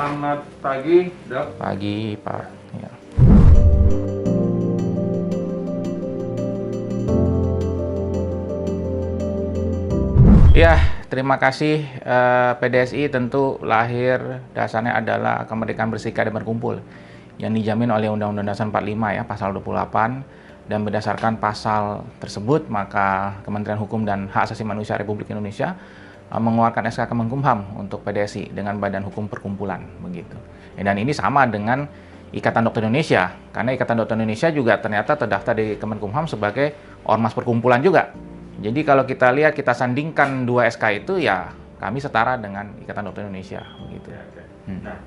Selamat pagi, Dok. Pagi, Pak. Ya. Ya, terima kasih. PDSI tentu lahir dasarnya adalah kemerdekaan berserikat dan berkumpul yang dijamin oleh Undang-Undang Dasar 45 ya, pasal 28, dan berdasarkan pasal tersebut maka Kementerian Hukum dan Hak Asasi Manusia Republik Indonesia mengeluarkan SK Kemenkumham untuk PDSI dengan Badan Hukum Perkumpulan begitu. Dan ini sama dengan Ikatan Dokter Indonesia, karena Ikatan Dokter Indonesia juga ternyata terdaftar di Kemenkumham sebagai ormas perkumpulan juga. Jadi kalau kita lihat, kita sandingkan dua SK itu, ya kami setara dengan Ikatan Dokter Indonesia begitu. Nah,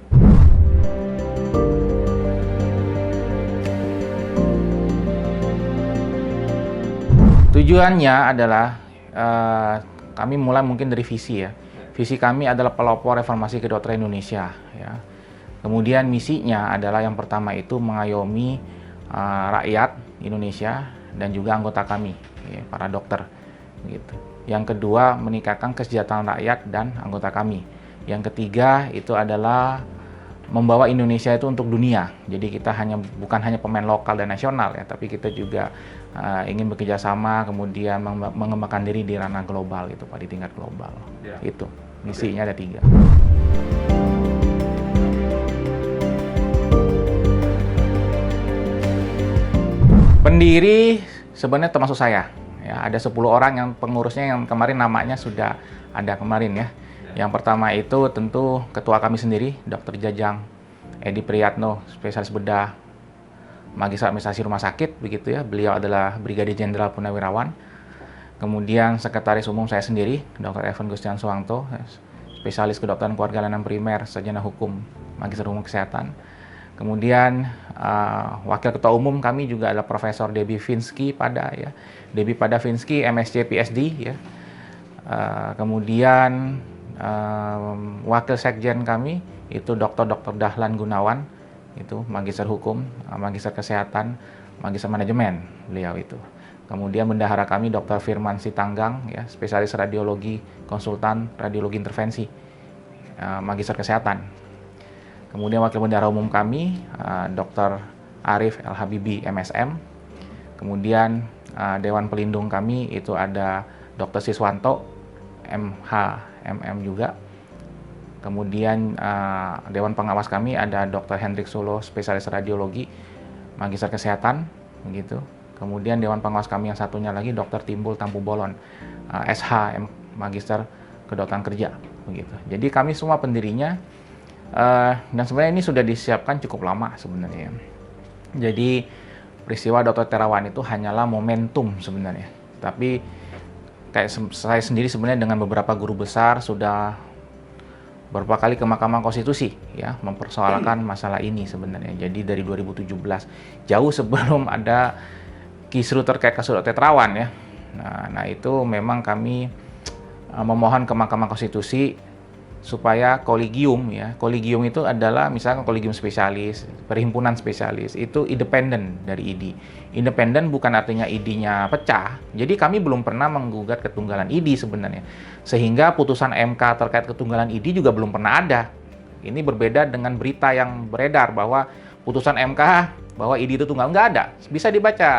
Tujuannya adalah kami mulai mungkin dari visi ya. Visi kami adalah pelopor reformasi kedokteran Indonesia ya. Kemudian misinya adalah yang pertama itu mengayomi rakyat Indonesia dan juga anggota kami, ya, para dokter gitu. Yang kedua, meningkatkan kesejahteraan rakyat dan anggota kami. Yang ketiga itu adalah membawa Indonesia itu untuk dunia. Jadi kita bukan hanya pemain lokal dan nasional ya, tapi kita juga ingin bekerja sama, kemudian mengembangkan diri di ranah global gitu Pak, di tingkat global. Ya. Itu misinya ada 3. Pendiri sebenarnya termasuk saya. Ya, ada 10 orang yang pengurusnya yang kemarin namanya sudah ada kemarin ya. Yang pertama itu tentu ketua kami sendiri, Dr. Jajang Edi Priyatno, spesialis bedah, Magister Administrasi Rumah Sakit begitu ya. Beliau adalah Brigadir Jenderal Purnawirawan. Kemudian sekretaris umum saya sendiri, Dr. Evan Gustian Suwanto, spesialis kedokteran keluarga layanan primer, sarjana hukum, Magister Hukum Kesehatan. Kemudian wakil ketua umum kami juga adalah Profesor Debbie Finsky pada ya. Debbie pada Finsky MSc PhD ya. Kemudian wakil sekjen kami itu Dr. Dahlan Gunawan, itu Magister Hukum, Magister Kesehatan, Magister Manajemen beliau itu. Kemudian bendahara kami Dr. Firman Sitanggang ya, spesialis radiologi, konsultan radiologi intervensi, Magister Kesehatan. Kemudian wakil bendahara umum kami Dr. Arif El Habibi MSM. Kemudian Dewan Pelindung kami itu ada Dr. Siswanto MH MM juga. Kemudian Dewan Pengawas kami ada Dr. Hendrik Solo, spesialis radiologi, Magister Kesehatan begitu. Kemudian Dewan Pengawas kami yang satunya lagi Dr. Timbul Tampu Bolon, SH Magister Kedokteran Kerja begitu. Jadi kami semua pendirinya. Dan sebenarnya ini sudah disiapkan cukup lama sebenarnya. Jadi peristiwa Dr. Terawan itu hanyalah momentum sebenarnya. Tapi kayak saya sendiri sebenarnya dengan beberapa guru besar sudah beberapa kali ke Mahkamah Konstitusi ya, mempersoalkan masalah ini sebenarnya. Jadi dari 2017, jauh sebelum ada kisru terkait kasus Dr. Terawan ya. Nah itu memang kami memohon ke Mahkamah Konstitusi supaya kolegium ya, kolegium itu adalah misalkan kolegium spesialis, perhimpunan spesialis itu independen dari ID. Independen bukan artinya ID-nya pecah. Jadi kami belum pernah menggugat ketunggalan ID sebenarnya. Sehingga putusan MK terkait ketunggalan ID juga belum pernah ada. Ini berbeda dengan berita yang beredar bahwa putusan MK bahwa ID itu tunggal, nggak ada. Bisa dibaca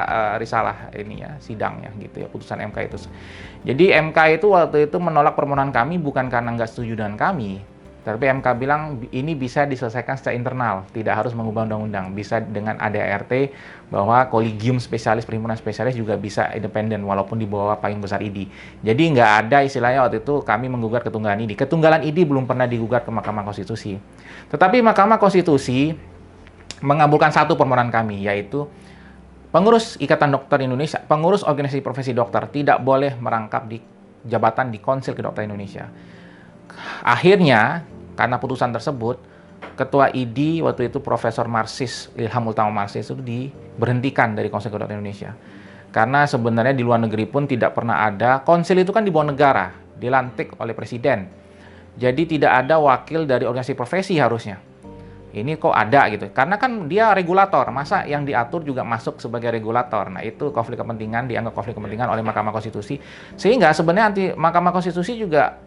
risalah ini ya, sidangnya gitu ya, putusan MK itu. Jadi MK itu waktu itu menolak permohonan kami bukan karena nggak setuju dengan kami, tapi MK bilang ini bisa diselesaikan secara internal, tidak harus mengubah undang-undang, bisa dengan ADART bahwa kolegium spesialis, perhimpunan spesialis juga bisa independen walaupun di bawah payung besar ID. Jadi nggak ada istilahnya waktu itu kami menggugat ketunggalan ID. Ketunggalan ID belum pernah digugat ke Mahkamah Konstitusi. Tetapi Mahkamah Konstitusi mengabulkan satu permohonan kami, yaitu pengurus Ikatan Dokter Indonesia, pengurus organisasi profesi dokter tidak boleh merangkap di jabatan di Konsil Kedokteran Indonesia. Akhirnya, karena putusan tersebut, Ketua ID waktu itu Profesor Marsis, Ilham Utama Marsis itu diberhentikan dari Konsil Kedokteran Indonesia. Karena sebenarnya di luar negeri pun tidak pernah ada, konsil itu kan di bawah negara, dilantik oleh presiden. Jadi tidak ada wakil dari organisasi profesi harusnya. Ini kok ada gitu, karena kan dia regulator, masa yang diatur juga masuk sebagai regulator. Nah itu konflik kepentingan, dianggap konflik kepentingan oleh Mahkamah Konstitusi, sehingga sebenarnya Mahkamah Konstitusi juga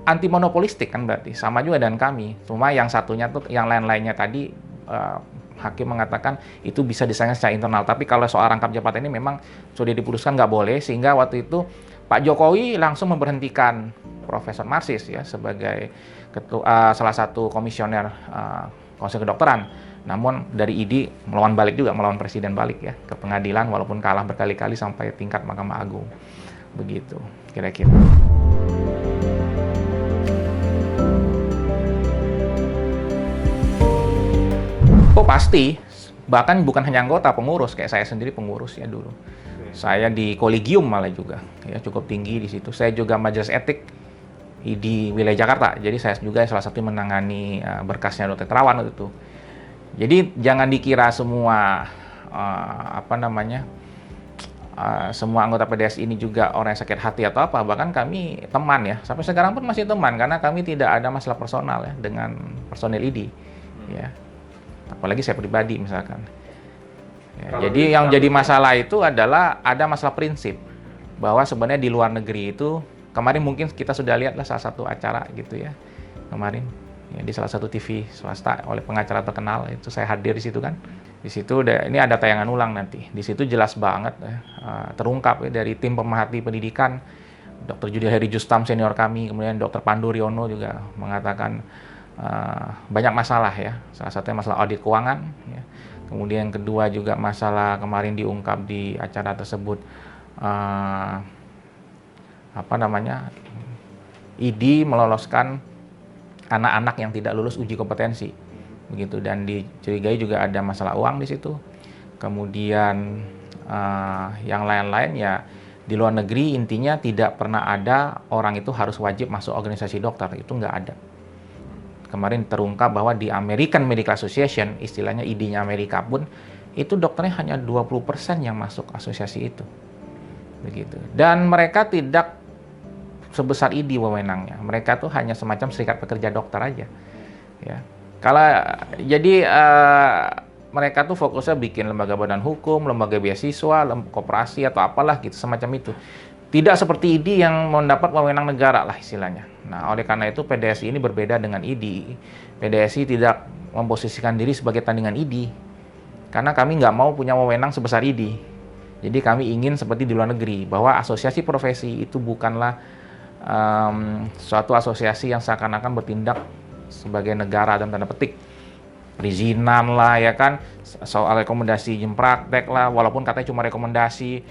anti monopolistik kan berarti, sama juga dengan kami. Cuma yang satunya tuh, yang lain-lainnya tadi hakim mengatakan itu bisa disayangkan secara internal. Tapi kalau soal rangkap jabatan ini memang sudah diputuskan nggak boleh, sehingga waktu itu Pak Jokowi langsung memberhentikan Profesor Marsis ya sebagai salah satu komisioner Konsil Kedokteran. Namun dari ID melawan balik juga, melawan presiden balik ya ke pengadilan walaupun kalah berkali-kali sampai tingkat Mahkamah Agung. Begitu kira-kira. Oh pasti, bahkan bukan hanya anggota, pengurus, kayak saya sendiri pengurus ya dulu. Saya di kolegium malah juga, ya cukup tinggi di situ. Saya juga majelis etik di wilayah Jakarta, jadi saya juga salah satu menangani berkasnya Dr. Terawan itu. Jadi jangan dikira semua semua anggota PDS ini juga orang yang sakit hati atau apa. Bahkan kami teman ya, sampai sekarang pun masih teman karena kami tidak ada masalah personal ya dengan personil ID. Ya. Apalagi saya pribadi misalkan. Ya, jadi yang jadi masalah itu adalah ada masalah prinsip bahwa sebenarnya di luar negeri itu kemarin mungkin kita sudah lihatlah salah satu acara gitu ya kemarin ya, di salah satu TV swasta oleh pengacara terkenal itu saya hadir di situ kan. Di situ ini ada tayangan ulang nanti. Di situ jelas banget terungkap ya, dari tim pemerhati pendidikan Dr. Judi Heri Justam senior kami, kemudian Dr. Pandu Riono juga mengatakan banyak masalah ya. Salah satunya masalah audit keuangan ya. Kemudian yang kedua juga masalah kemarin diungkap di acara tersebut ID meloloskan anak-anak yang tidak lulus uji kompetensi begitu, dan dicurigai juga ada masalah uang di situ. Kemudian yang lain-lain ya di luar negeri intinya tidak pernah ada orang itu harus wajib masuk organisasi dokter, itu nggak ada. Kemarin terungkap bahwa di American Medical Association, istilahnya ID-nya Amerika pun, itu dokternya hanya 20% yang masuk asosiasi itu. Begitu. Dan mereka tidak sebesar ID wewenangnya. Mereka tuh hanya semacam serikat pekerja dokter aja. Ya. Jadi mereka tuh fokusnya bikin lembaga badan hukum, lembaga beasiswa, koperasi atau apalah gitu, semacam itu. Tidak seperti ID yang mendapat wewenang negara lah istilahnya. Nah, oleh karena itu PDSI ini berbeda dengan ID. PDSI tidak memposisikan diri sebagai tandingan ID. Karena kami nggak mau punya wewenang sebesar ID. Jadi kami ingin seperti di luar negeri, bahwa asosiasi profesi itu bukanlah suatu asosiasi yang seakan-akan bertindak sebagai negara dalam tanda petik. Perizinan lah ya kan, soal rekomendasi izin praktek lah, walaupun katanya cuma rekomendasi.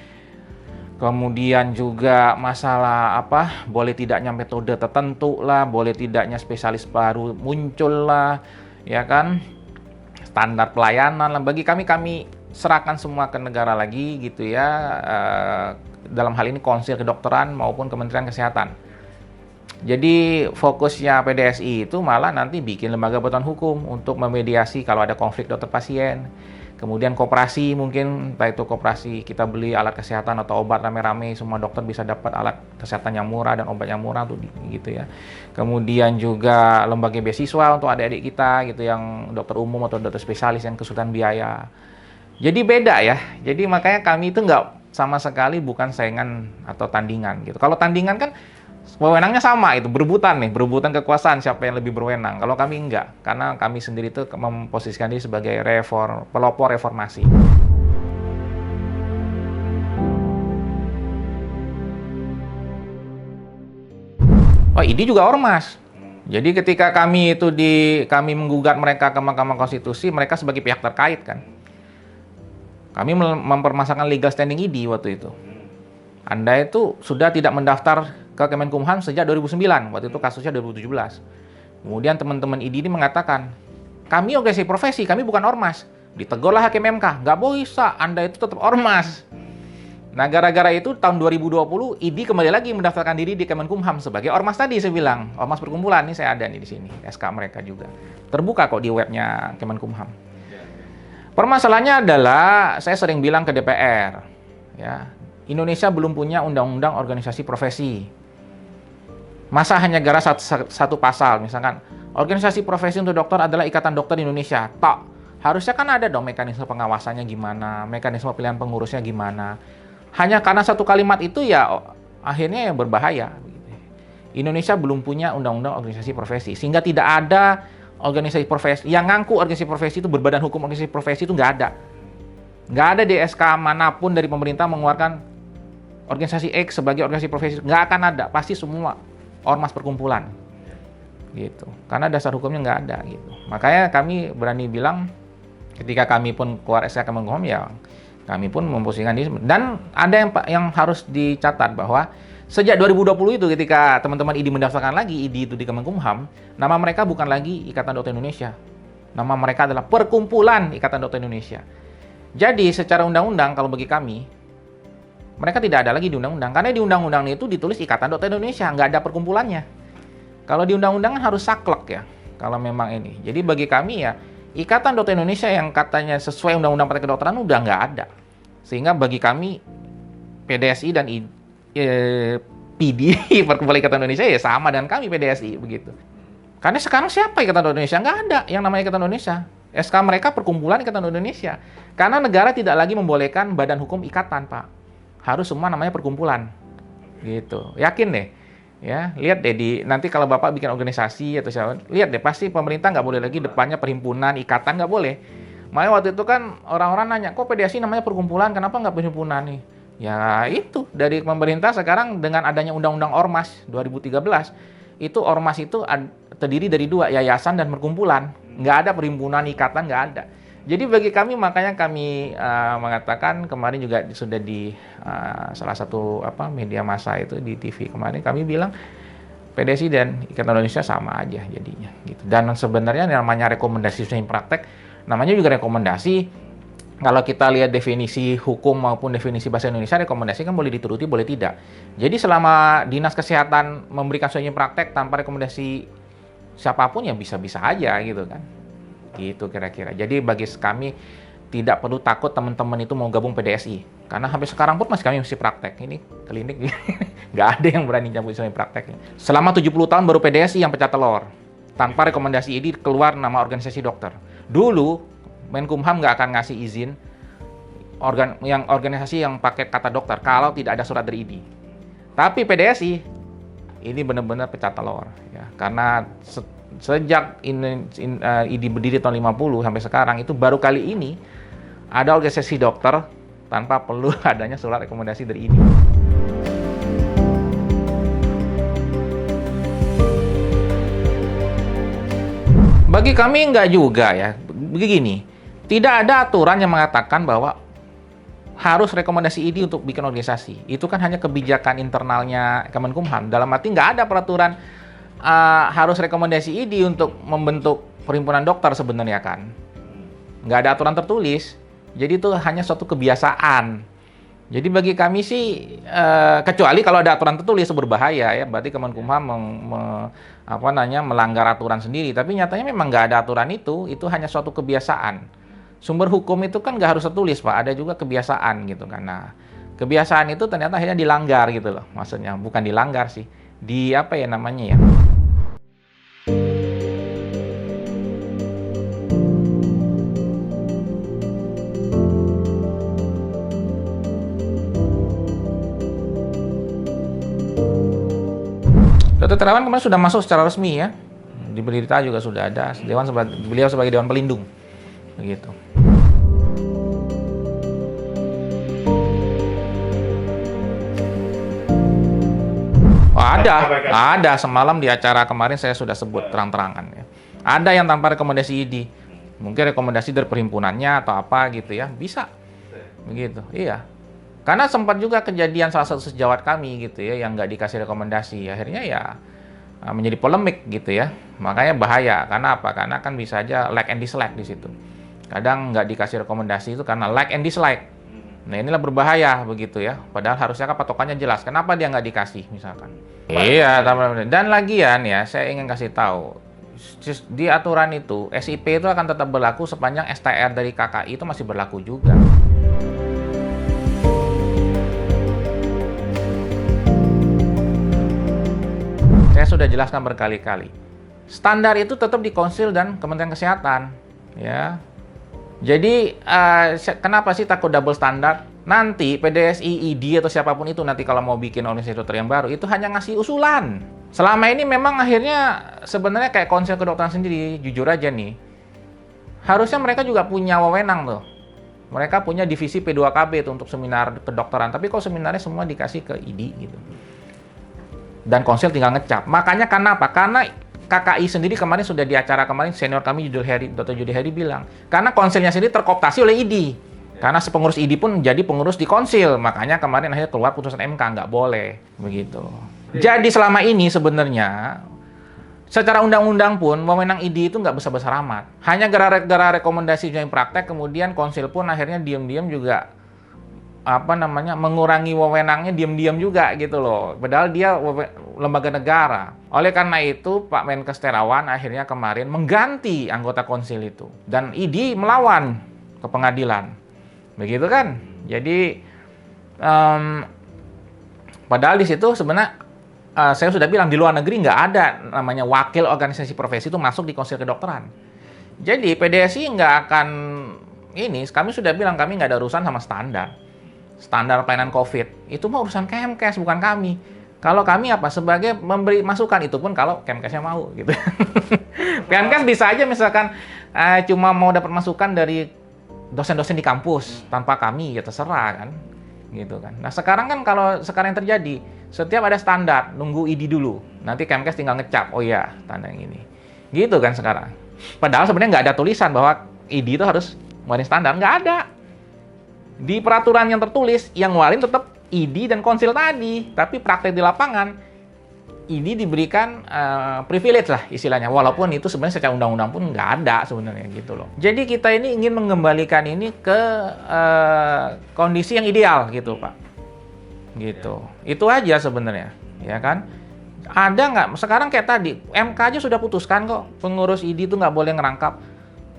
Kemudian juga masalah boleh tidaknya metode tertentu lah, boleh tidaknya spesialis baru muncul lah, ya kan, standar pelayanan lah. Bagi kami serahkan semua ke negara lagi gitu ya, dalam hal ini Konsil Kedokteran maupun Kementerian Kesehatan. Jadi fokusnya PDSI itu malah nanti bikin lembaga bantuan hukum untuk memediasi kalau ada konflik dokter pasien. Kemudian koperasi mungkin, entah itu koperasi kita beli alat kesehatan atau obat rame-rame, semua dokter bisa dapat alat kesehatan yang murah dan obat yang murah tuh gitu ya. Kemudian juga lembaga beasiswa untuk adik-adik kita gitu yang dokter umum atau dokter spesialis yang kesulitan biaya. Jadi beda ya. Jadi makanya kami itu nggak sama sekali bukan saingan atau tandingan gitu. Kalau tandingan kan wewenangnya sama, itu berebutan kekuasaan siapa yang lebih berwenang. Kalau kami enggak, karena kami sendiri itu memposisikan diri sebagai pelopor reformasi. Oh, ini juga ormas. Jadi ketika kami menggugat mereka ke Mahkamah Konstitusi, mereka sebagai pihak terkait kan. Kami mempermasalahkan legal standing ID waktu itu. Anda itu sudah tidak mendaftar ke Kemenkumham sejak 2009, waktu itu kasusnya 2017. Kemudian teman-teman ID ini mengatakan, kami organisasi profesi, kami bukan ormas. Ditegurlah Hakim MK, nggak bisa, Anda itu tetap ormas. Nah, gara-gara itu tahun 2020, ID kembali lagi mendaftarkan diri di Kemenkumham sebagai ormas tadi, saya bilang. Ormas perkumpulan, ini saya ada nih di sini, SK mereka juga. Terbuka kok di webnya Kemenkumham. Permasalahannya adalah, saya sering bilang ke DPR, ya, Indonesia belum punya undang-undang organisasi profesi. Masa hanya gara satu pasal, misalkan organisasi profesi untuk dokter adalah Ikatan Dokter Indonesia. Harusnya kan ada dong mekanisme pengawasannya gimana, mekanisme pilihan pengurusnya gimana. Hanya karena satu kalimat itu ya akhirnya yang berbahaya. Indonesia belum punya undang-undang organisasi profesi, sehingga tidak ada organisasi profesi yang ngaku organisasi profesi itu berbadan hukum organisasi profesi itu nggak ada. Nggak ada di SK manapun dari pemerintah mengeluarkan organisasi X sebagai organisasi profesi, nggak akan ada, pasti semua ormas perkumpulan gitu, karena dasar hukumnya nggak ada gitu. Makanya kami berani bilang ketika kami pun keluar SK Kemenkumham, ya kami pun memposisikan diri. Dan ada yang harus dicatat bahwa sejak 2020 itu ketika teman-teman ID mendaftarkan lagi ID itu di Kemenkumham, nama mereka bukan lagi Ikatan Dokter Indonesia, nama mereka adalah Perkumpulan Ikatan Dokter Indonesia. Jadi secara undang-undang kalau bagi kami, mereka tidak ada lagi di undang-undang, karena di undang-undang itu ditulis Ikatan Dokter Indonesia, nggak ada perkumpulannya. Kalau di undang-undang kan harus saklek ya, kalau memang ini. Jadi bagi kami ya, Ikatan Dokter Indonesia yang katanya sesuai Undang-Undang Praktek Kedokteran udah nggak ada. Sehingga bagi kami, PDSI dan PD, Perkumpulan Ikatan Indonesia ya sama dengan kami PDSI begitu. Karena sekarang siapa Ikatan Dokter Indonesia? Nggak ada yang namanya Ikatan Indonesia. SK mereka Perkumpulan Ikatan Dokter Indonesia. Karena negara tidak lagi membolehkan badan hukum ikatan, Pak. Harus semua namanya perkumpulan. Gitu. Yakin deh. Ya, lihat deh nanti kalau Bapak bikin organisasi atau siapa, lihat deh pasti pemerintah nggak boleh lagi depannya perhimpunan, ikatan, nggak boleh. Makanya waktu itu kan orang-orang nanya, kok PDSI namanya perkumpulan, kenapa nggak perhimpunan nih? Ya itu, dari pemerintah sekarang dengan adanya Undang-Undang Ormas 2013, itu Ormas itu terdiri dari dua, yayasan dan perkumpulan. Nggak ada perhimpunan, ikatan, nggak ada. Jadi bagi kami, makanya kami mengatakan kemarin juga sudah di salah satu media massa itu di TV kemarin, kami bilang PDSI dan Ikatan Indonesia sama aja jadinya. Gitu. Dan sebenarnya namanya rekomendasi usaha praktek, namanya juga rekomendasi. Kalau kita lihat definisi hukum maupun definisi bahasa Indonesia, rekomendasi kan boleh dituruti, boleh tidak. Jadi selama Dinas Kesehatan memberikan usaha praktek tanpa rekomendasi siapapun ya bisa-bisa aja gitu kan. Gitu kira-kira. Jadi bagi kami tidak perlu takut teman-teman itu mau gabung PDSI. Karena sampai sekarang pun masih kami mesti praktek. Ini klinik nggak ada yang berani cabut usaha praktek. Selama 70 tahun baru PDSI yang pecah telur. Tanpa rekomendasi ID keluar nama organisasi dokter. Dulu Menkumham nggak akan ngasih izin organisasi yang pakai kata dokter kalau tidak ada surat dari ID. Tapi PDSI ini benar-benar pecah telur ya, karena sejak ID berdiri tahun 50 sampai sekarang itu baru kali ini ada organisasi dokter tanpa perlu adanya surat rekomendasi dari ID. Bagi kami enggak juga ya. Begini, tidak ada aturan yang mengatakan bahwa harus rekomendasi ID untuk bikin organisasi. Itu kan hanya kebijakan internalnya Kemenkumham. Dalam arti nggak ada peraturan harus rekomendasi ID untuk membentuk perhimpunan dokter sebenarnya kan. Nggak ada aturan tertulis. Jadi itu hanya suatu kebiasaan. Jadi bagi kami sih, kecuali kalau ada aturan tertulis itu berbahaya ya. Berarti Kemenkumham melanggar aturan sendiri. Tapi nyatanya memang nggak ada aturan itu hanya suatu kebiasaan. Sumber hukum itu kan nggak harus tertulis, Pak. Ada juga kebiasaan gitu kan. Nah, kebiasaan itu ternyata akhirnya dilanggar gitu loh. Maksudnya bukan dilanggar sih. Apa ya namanya ya? Dr. Terawan kemarin sudah masuk secara resmi ya. Di berita juga sudah ada. Beliau sebagai Dewan Pelindung. Begitu. Oh, ada. Semalam di acara kemarin saya sudah sebut terang-terangan ya. Ada yang tanpa rekomendasi ID. Mungkin rekomendasi dari perhimpunannya atau apa gitu ya. Bisa. Begitu. Iya. Karena sempat juga kejadian salah satu sejawat kami gitu ya yang nggak dikasih rekomendasi. Akhirnya ya menjadi polemik gitu ya. Makanya bahaya. Karena apa? Karena kan bisa aja like and dislike di situ. Kadang nggak dikasih rekomendasi itu karena like and dislike. Nah inilah berbahaya begitu ya. Padahal harusnya kan patokannya jelas. Kenapa dia nggak dikasih misalkan? Iya. Dan lagian ya saya ingin kasih tahu. Di aturan itu SIP itu akan tetap berlaku sepanjang STR dari KKI itu masih berlaku juga. Saya sudah jelaskan berkali-kali. Standar itu tetap di Konsil dan Kementerian Kesehatan, ya. Jadi kenapa sih takut double standar? Nanti PDSI, ID atau siapapun itu nanti kalau mau bikin organisasi dokter yang baru itu hanya ngasih usulan. Selama ini memang akhirnya sebenarnya kayak Konsil Kedokteran sendiri, jujur aja nih. Harusnya mereka juga punya wewenang tuh. Mereka punya divisi P2KB itu untuk seminar kedokteran, tapi kok seminarnya semua dikasih ke ID gitu. Dan Konsil tinggal ngecap. Makanya karena apa? Karena KKI sendiri kemarin sudah di acara kemarin senior kami Dr. Judy Heri bilang, karena Konsilnya sendiri terkooptasi oleh ID. Karena sepengurus ID pun jadi pengurus di Konsil, makanya kemarin akhirnya keluar putusan MK, nggak boleh begitu. Jadi selama ini sebenarnya secara undang-undang pun, wewenang ID itu nggak besar-besar amat. Hanya gara-gara rekomendasi yang praktek, kemudian Konsil pun akhirnya diam-diam juga mengurangi wewenangnya diam-diam juga gitu loh. Padahal dia lembaga negara. Oleh karena itu, Pak Menkes Terawan akhirnya kemarin mengganti anggota Konsil itu. Dan ID melawan ke pengadilan. Begitu kan? Jadi, padahal di situ sebenarnya saya sudah bilang di luar negeri nggak ada namanya wakil organisasi profesi itu masuk di Konsil Kedokteran. Jadi PDSI nggak akan kami sudah bilang kami nggak ada urusan sama standar pelayanan COVID. Itu mah urusan Kemkes bukan kami. Kalau kami sebagai memberi masukan itu pun kalau Kemkesnya mau gitu. Kemkes bisa aja misalkan cuma mau dapat masukan dari dosen-dosen di kampus tanpa kami ya terserah kan. Gitu kan. Nah sekarang kan kalau sekarang yang terjadi setiap ada standar nunggu ID dulu, nanti Kemkes tinggal ngecap, oh iya tanda yang ini, gitu kan sekarang. Padahal sebenarnya nggak ada tulisan bahwa ID itu harus ngeluarin standar, nggak ada. Di peraturan yang tertulis yang ngeluarin tetap ID dan Konsil tadi, tapi praktek di lapangan ID diberikan privilege lah istilahnya, walaupun itu sebenarnya secara undang-undang pun nggak ada sebenarnya gitu loh. Jadi kita ini ingin mengembalikan ini ke kondisi yang ideal gitu Pak. Gitu. Itu aja sebenarnya, ya kan? Ada nggak? Sekarang kayak tadi, MK aja sudah putuskan kok pengurus ID itu nggak boleh ngerangkap.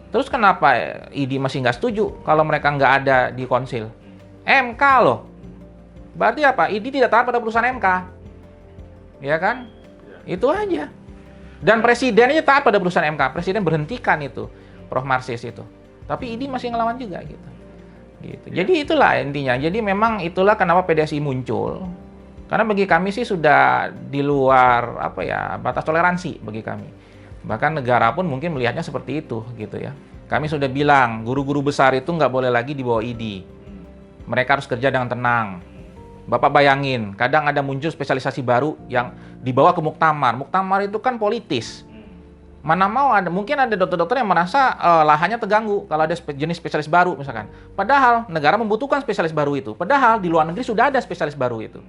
Terus kenapa ID masih nggak setuju kalau mereka nggak ada di Konsil? MK loh. Berarti apa? ID tidak taat pada putusan MK. Ya kan? Itu aja. Dan presiden aja taat pada putusan MK. Presiden berhentikan itu, Prof. Marsis itu. Tapi ID masih ngelawan juga gitu. Jadi itulah intinya. Jadi memang itulah kenapa PDSI muncul. Karena bagi kami sih sudah di luar batas toleransi bagi kami. Bahkan negara pun mungkin melihatnya seperti itu gitu ya. Kami sudah bilang guru-guru besar itu nggak boleh lagi di bawah ID. Mereka harus kerja dengan tenang. Bapak bayangin, kadang ada muncul spesialisasi baru yang dibawa ke muktamar. Muktamar itu kan politis. Mana mau mungkin ada dokter-dokter yang merasa lahannya terganggu kalau ada jenis spesialis baru misalkan. Padahal negara membutuhkan spesialis baru itu. Padahal di luar negeri sudah ada spesialis baru itu.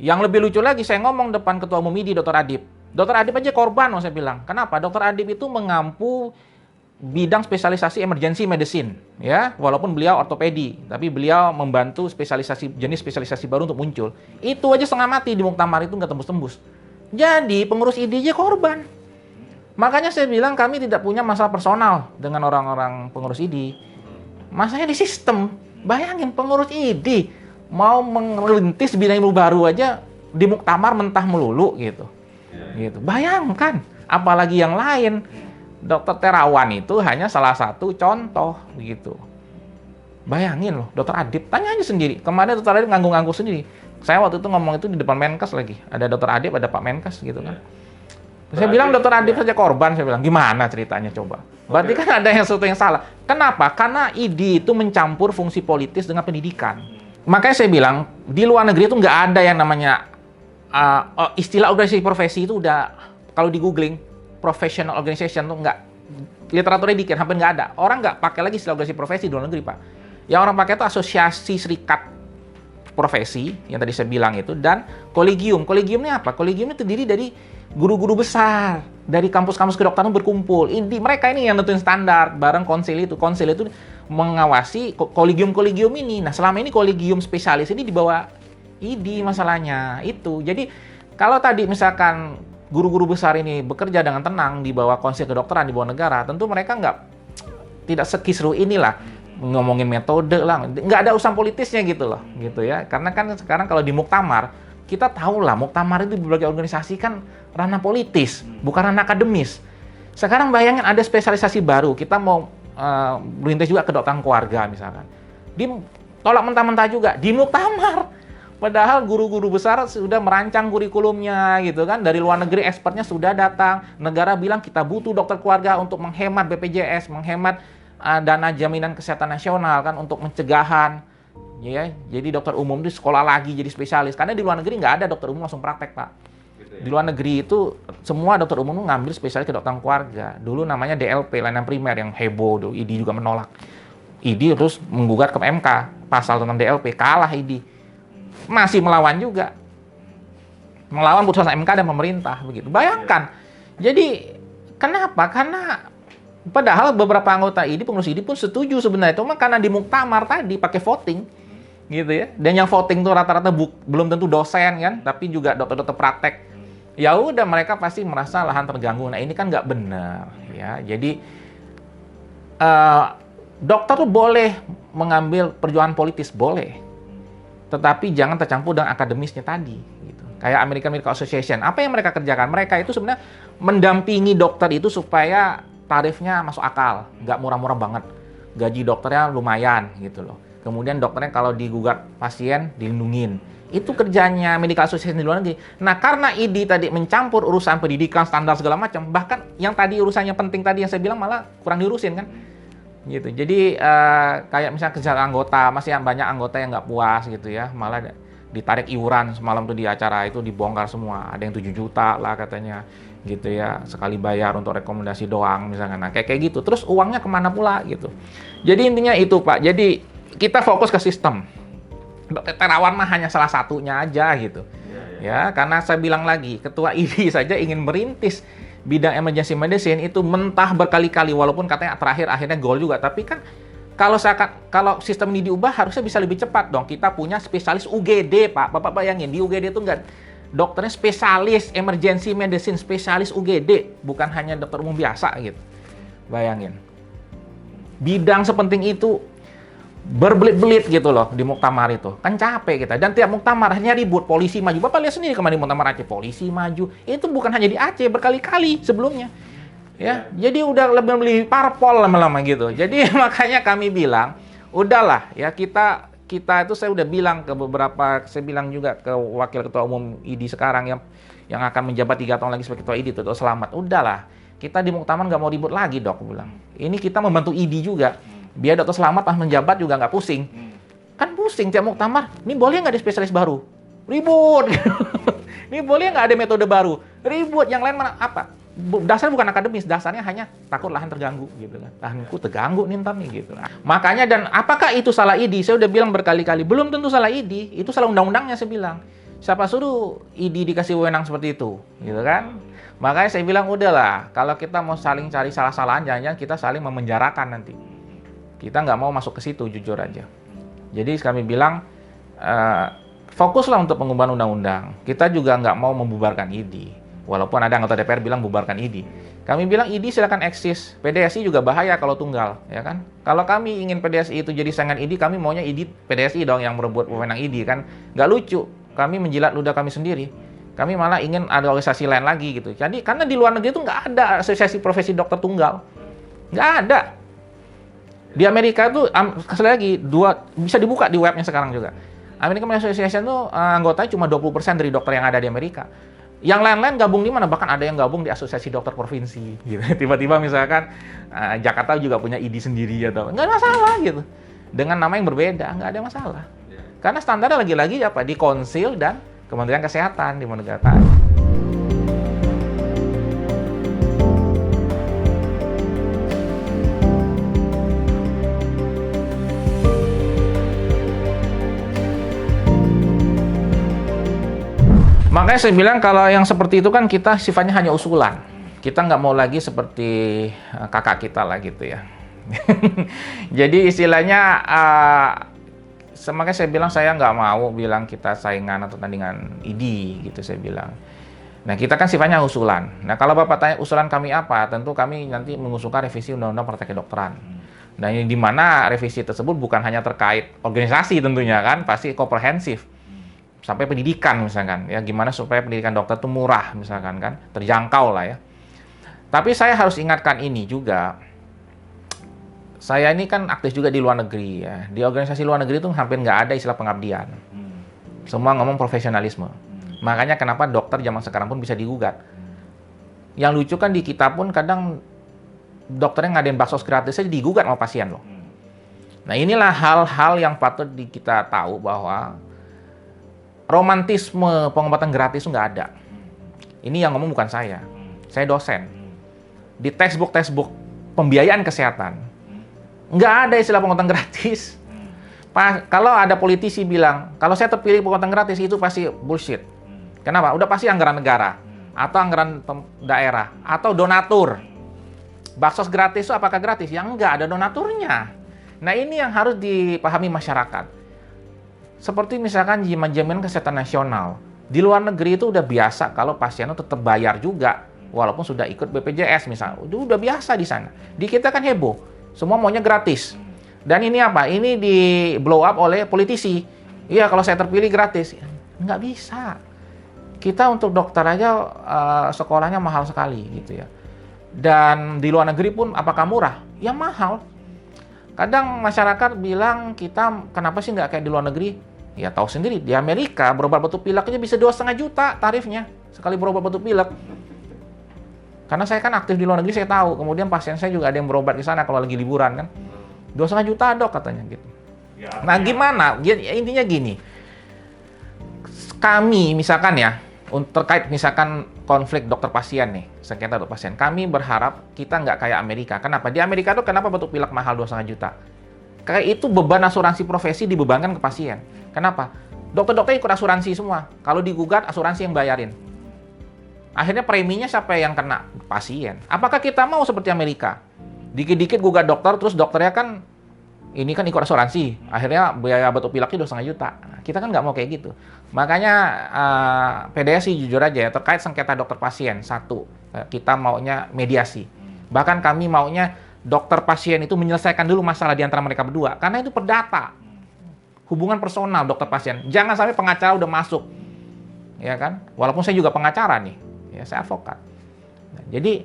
Yang lebih lucu lagi, saya ngomong depan Ketua Umum IDI, Dr. Adib. Dr. Adib aja korban, saya bilang. Kenapa? Dr. Adib itu mengampu bidang spesialisasi emergency medicine, ya, walaupun beliau ortopedi, tapi beliau membantu jenis spesialisasi baru untuk muncul. Itu aja setengah mati di muktamar itu nggak tembus-tembus. Jadi pengurus IDI aja korban. Makanya saya bilang kami tidak punya masalah personal dengan orang-orang pengurus ID. Masalahnya di sistem. Bayangin pengurus ID mau merintis bidang ilmu baru aja di muktamar mentah melulu gitu. Gitu. Bayangkan, apalagi yang lain. Dokter Terawan itu hanya salah satu contoh begitu. Bayangin loh, Dokter Adib, tanya aja sendiri. Kemarin Dokter Adib nganggu-nganggu sendiri. Saya waktu itu ngomong itu di depan Menkes lagi. Ada Dokter Adib, ada Pak Menkes gitu kan. Saya bilang Dokter Adib saja korban, saya bilang gimana ceritanya coba. Berarti kan ada sesuatu yang salah. Kenapa? Karena ID itu mencampur fungsi politis dengan pendidikan. Makanya saya bilang di luar negeri itu nggak ada yang namanya istilah organisasi profesi itu udah kalau di googling professional organization tuh nggak, literaturnya dikit, hampir nggak ada. Orang nggak pakai lagi istilah organisasi profesi di luar negeri Pak. Yang orang pakai itu asosiasi serikat profesi yang tadi saya bilang itu dan kolegium. Kolegiumnya apa? Kolegiumnya terdiri dari guru-guru besar dari kampus-kampus kedokteran berkumpul. Mereka ini yang nentuin standar bareng konsil itu. Konsil itu mengawasi kolegium-kolegium ini. Nah selama ini kolegium spesialis ini di bawah ID masalahnya itu. Jadi kalau tadi misalkan guru-guru besar ini bekerja dengan tenang di bawah konsil kedokteran di bawah negara, tentu mereka tidak sekisru inilah ngomongin metode lah, nggak ada urusan politisnya gitu loh, gitu ya. Karena kan sekarang kalau di muktamar kita tahu lah, muktamar itu berbagai organisasi kan ranah politis, bukan ranah akademis. Sekarang bayangin ada spesialisasi baru, kita mau berintis juga kedokteran keluarga misalkan. Di ditolak mentah-mentah juga di muktamar. Padahal guru-guru besar sudah merancang kurikulumnya gitu kan. Dari luar negeri expertnya sudah datang. Negara bilang kita butuh dokter keluarga untuk menghemat BPJS, menghemat dana jaminan kesehatan nasional kan untuk pencegahan. Ya, jadi dokter umum itu sekolah lagi jadi spesialis. Karena di luar negeri nggak ada dokter umum langsung praktek, Pak. Di luar negeri itu semua dokter umum ngambil spesialis kedokteran keluarga. Dulu namanya DLP, layanan primer, yang heboh dulu. ID juga menolak. ID terus menggugat ke MK pasal tentang DLP, kalah ID. Masih melawan juga. Melawan putusan MK dan pemerintah begitu. Bayangkan. Jadi kenapa? Karena padahal beberapa anggota ID, pengurus ID pun setuju sebenarnya. Cuma karena di muktamar tadi pakai voting gitu ya. Dan yang voting tuh rata-rata belum tentu dosen kan, tapi juga dokter-dokter praktek. Ya udah, mereka pasti merasa lahan terganggu. Nah, ini kan nggak benar ya. Jadi dokter tuh boleh mengambil perjuangan politis, boleh. Tetapi jangan tercampur dengan akademisnya tadi. Gitu. Kayak American Medical Association. Apa yang mereka kerjakan? Mereka itu sebenarnya mendampingi dokter itu supaya tarifnya masuk akal. Nggak murah-murah banget. Gaji dokternya lumayan gitu loh. Kemudian dokternya kalau digugat pasien, dilindungin. Itu kerjanya Medical Association di luar negeri. Nah, karena ID tadi mencampur urusan pendidikan, standar segala macam. Bahkan yang tadi urusannya penting tadi yang saya bilang malah kurang diurusin kan. Gitu. Jadi kayak misalnya kesehatan anggota, masih banyak anggota yang nggak puas gitu ya, malah ditarik iuran semalam tuh di acara itu dibongkar semua, ada yang 7 juta lah katanya gitu ya, sekali bayar untuk rekomendasi doang misalnya. Nah, kayak gitu, terus uangnya kemana pula gitu. Jadi intinya itu Pak, jadi kita fokus ke sistem. Dokter Terawan mah hanya salah satunya aja gitu ya, karena saya bilang lagi, ketua ID saja ingin merintis bidang emergency medicine itu mentah berkali-kali, walaupun katanya terakhir akhirnya gol juga. Tapi kan kalau sistem ini diubah harusnya bisa lebih cepat dong. Kita punya spesialis UGD, Pak. Bapak bayangin, di UGD itu enggak dokternya spesialis emergency medicine, spesialis UGD, bukan hanya dokter umum biasa gitu. Bayangin. Bidang sepenting itu berbelit-belit gitu loh di muktamar itu. Kan capek kita. Dan tiap muktamar hanya ribut, polisi maju. Bapak lihat sendiri kemarin di muktamar Aceh, polisi maju. Itu bukan hanya di Aceh, berkali-kali sebelumnya. Ya, jadi udah lebih parpol lama-lama gitu. Jadi makanya kami bilang, udahlah ya, kita itu saya udah bilang ke beberapa, saya bilang juga ke wakil ketua umum ID sekarang yang akan menjabat 3 tahun lagi sebagai ketua ID, Dr. Selamat. Udahlah, kita di muktamar nggak mau ribut lagi, Dok, bilang. Ini kita membantu ID juga. Biar Dr. Selamat pas menjabat juga nggak pusing. Kan pusing tiap muktamar. Ini boleh nggak ada spesialis baru? Ribut. Ini boleh nggak ada metode baru? Ribut. Yang lain mana? Apa? Dasarnya bukan akademis. Dasarnya hanya takut lahan terganggu gitu kan. Lahanku terganggu nih ntar nih gitu. Makanya, dan apakah itu salah ID? Saya udah bilang berkali-kali. Belum tentu salah ID. Itu salah undang-undangnya saya bilang. Siapa suruh ID dikasih wewenang seperti itu? Gitu kan? Makanya saya bilang udahlah. Kalau kita mau saling cari salah-salahan, jangan-jangan kita saling memenjarakan nanti. Kita nggak mau masuk ke situ, jujur aja. Jadi kami bilang, fokuslah untuk pengubahan undang-undang. Kita juga nggak mau membubarkan ID. Walaupun ada anggota DPR bilang bubarkan ID. Kami bilang ID silakan eksis. PDSI juga bahaya kalau tunggal, ya kan? Kalau kami ingin PDSI itu jadi saingan ID, kami maunya ID PDSI dong yang merebut wewenang ID, kan? Nggak lucu. Kami menjilat ludah kami sendiri. Kami malah ingin ada organisasi lain lagi gitu. Jadi karena di luar negeri itu nggak ada asosiasi profesi dokter tunggal. Nggak ada. Di Amerika itu, sekali lagi, bisa dibuka di webnya sekarang juga. American Medical Association itu anggotanya cuma 20% dari dokter yang ada di Amerika. Yang lain-lain gabung di mana? Bahkan ada yang gabung di asosiasi dokter provinsi. Gitu. Tiba-tiba misalkan Jakarta juga punya ID sendiri atau nggak ada masalah gitu. Dengan nama yang berbeda, nggak ada masalah. Karena standarnya lagi-lagi apa? Di Konsil dan Kementerian Kesehatan di negara. Makanya saya bilang kalau yang seperti itu kan kita sifatnya hanya usulan. Kita nggak mau lagi seperti kakak kita lah gitu ya. Jadi istilahnya, makanya saya bilang saya nggak mau bilang kita saingan atau tandingan ID gitu saya bilang. Nah kita kan sifatnya usulan. Nah kalau Bapak tanya usulan kami apa, tentu kami nanti mengusulkan revisi Undang-Undang Praktek Kedokteran. Nah di mana revisi tersebut bukan hanya terkait organisasi tentunya kan, pasti komprehensif. Sampai pendidikan misalkan, ya gimana supaya pendidikan dokter itu murah misalkan kan, terjangkau lah ya. Tapi saya harus ingatkan ini juga, saya ini kan aktif juga di luar negeri ya. Di organisasi luar negeri itu hampir nggak ada istilah pengabdian. Semua ngomong profesionalisme. Makanya kenapa dokter zaman sekarang pun bisa digugat. Yang lucu kan di kita pun kadang dokternya ngadain baksos gratis aja digugat sama pasien loh. Nah inilah hal-hal yang patut kita tahu bahwa romantisme pengobatan gratis itu nggak ada. Ini yang ngomong bukan saya dosen. Di textbook pembiayaan kesehatan, nggak ada istilah pengobatan gratis. Kalau ada politisi bilang, kalau saya terpilih pengobatan gratis, itu pasti bullshit. Kenapa? Udah pasti anggaran negara, atau anggaran daerah, atau donatur. Baksos gratis itu apakah gratis? Ya enggak, ada donaturnya. Nah ini yang harus dipahami masyarakat. Seperti misalkan jaminan kesehatan nasional. Di luar negeri itu udah biasa kalau pasien itu tetap bayar juga. Walaupun sudah ikut BPJS misalnya, udah biasa di sana. Di kita kan heboh, semua maunya gratis. Dan ini apa? Ini di blow up oleh politisi. Iya, kalau saya terpilih gratis. Nggak bisa. Kita untuk dokter aja sekolahnya mahal sekali gitu ya. Dan di luar negeri pun apakah murah? Ya mahal. Kadang masyarakat bilang kita kenapa sih nggak kayak di luar negeri? Ya tahu sendiri, di Amerika berobat batuk pilek aja bisa 2,5 juta tarifnya sekali berobat batuk pilek. Karena saya kan aktif di luar negeri, saya tahu. Kemudian pasien saya juga ada yang berobat di sana kalau lagi liburan kan. 2,5 juta dok katanya gitu. Ya, nah gimana? Intinya gini. Kami misalkan ya, terkait misalkan konflik dokter pasien nih, sengketa dokter pasien. Kami berharap kita nggak kayak Amerika. Kenapa? Di Amerika tuh kenapa batuk pilek mahal 2,5 juta? Kayak itu beban asuransi profesi dibebankan ke pasien. Kenapa? Dokter-dokter ikut asuransi semua. Kalau digugat, asuransi yang bayarin. Akhirnya preminya siapa yang kena? Pasien. Apakah kita mau seperti Amerika? Dikit-dikit gugat dokter, terus dokternya kan ini kan ikut asuransi. Akhirnya biaya batuk pileknya 2,5 juta. Nah, kita kan nggak mau kayak gitu. Makanya PDSI jujur aja ya, terkait sengketa dokter pasien. Satu, kita maunya mediasi. Bahkan kami maunya dokter pasien itu menyelesaikan dulu masalah di antara mereka berdua. Karena itu perdata. Hubungan personal dokter pasien. Jangan sampai pengacara udah masuk. Ya kan? Walaupun saya juga pengacara nih. Ya, saya advokat. Nah, jadi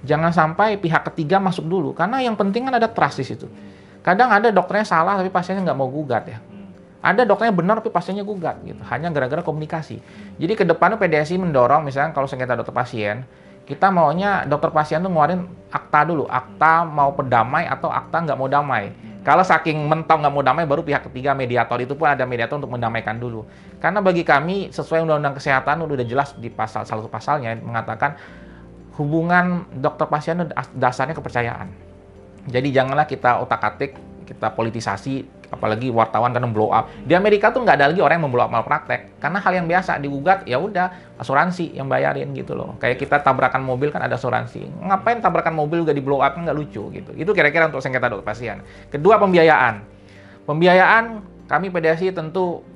jangan sampai pihak ketiga masuk dulu, karena yang penting kan ada trust di situ. Kadang ada dokternya salah tapi pasiennya nggak mau gugat ya. Ada dokternya benar tapi pasiennya gugat gitu, hanya gara-gara komunikasi. Jadi ke depan PDSI mendorong misalnya kalau sengketa dokter pasien, kita maunya dokter pasien tuh ngeluarin akta dulu, akta mau berdamai atau akta nggak mau damai. Kalau saking mentok nggak mau damai, baru pihak ketiga mediator, itu pun ada mediator untuk mendamaikan dulu. Karena bagi kami sesuai Undang-Undang Kesehatan udah jelas di pasal salah satu pasalnya mengatakan hubungan dokter pasien itu dasarnya kepercayaan. Jadi janganlah kita otak-atik, kita politisasi, apalagi wartawan kadang blow up. Di Amerika tuh nggak ada lagi orang yang memblow up malpraktek, karena hal yang biasa digugat ya udah asuransi yang bayarin gitu loh. Kayak kita tabrakan mobil kan ada asuransi. Ngapain tabrakan mobil juga di blow up, kan nggak lucu gitu. Itu kira-kira untuk sengketa dokter pasien. Kedua, pembiayaan. Pembiayaan kami PDSI tentu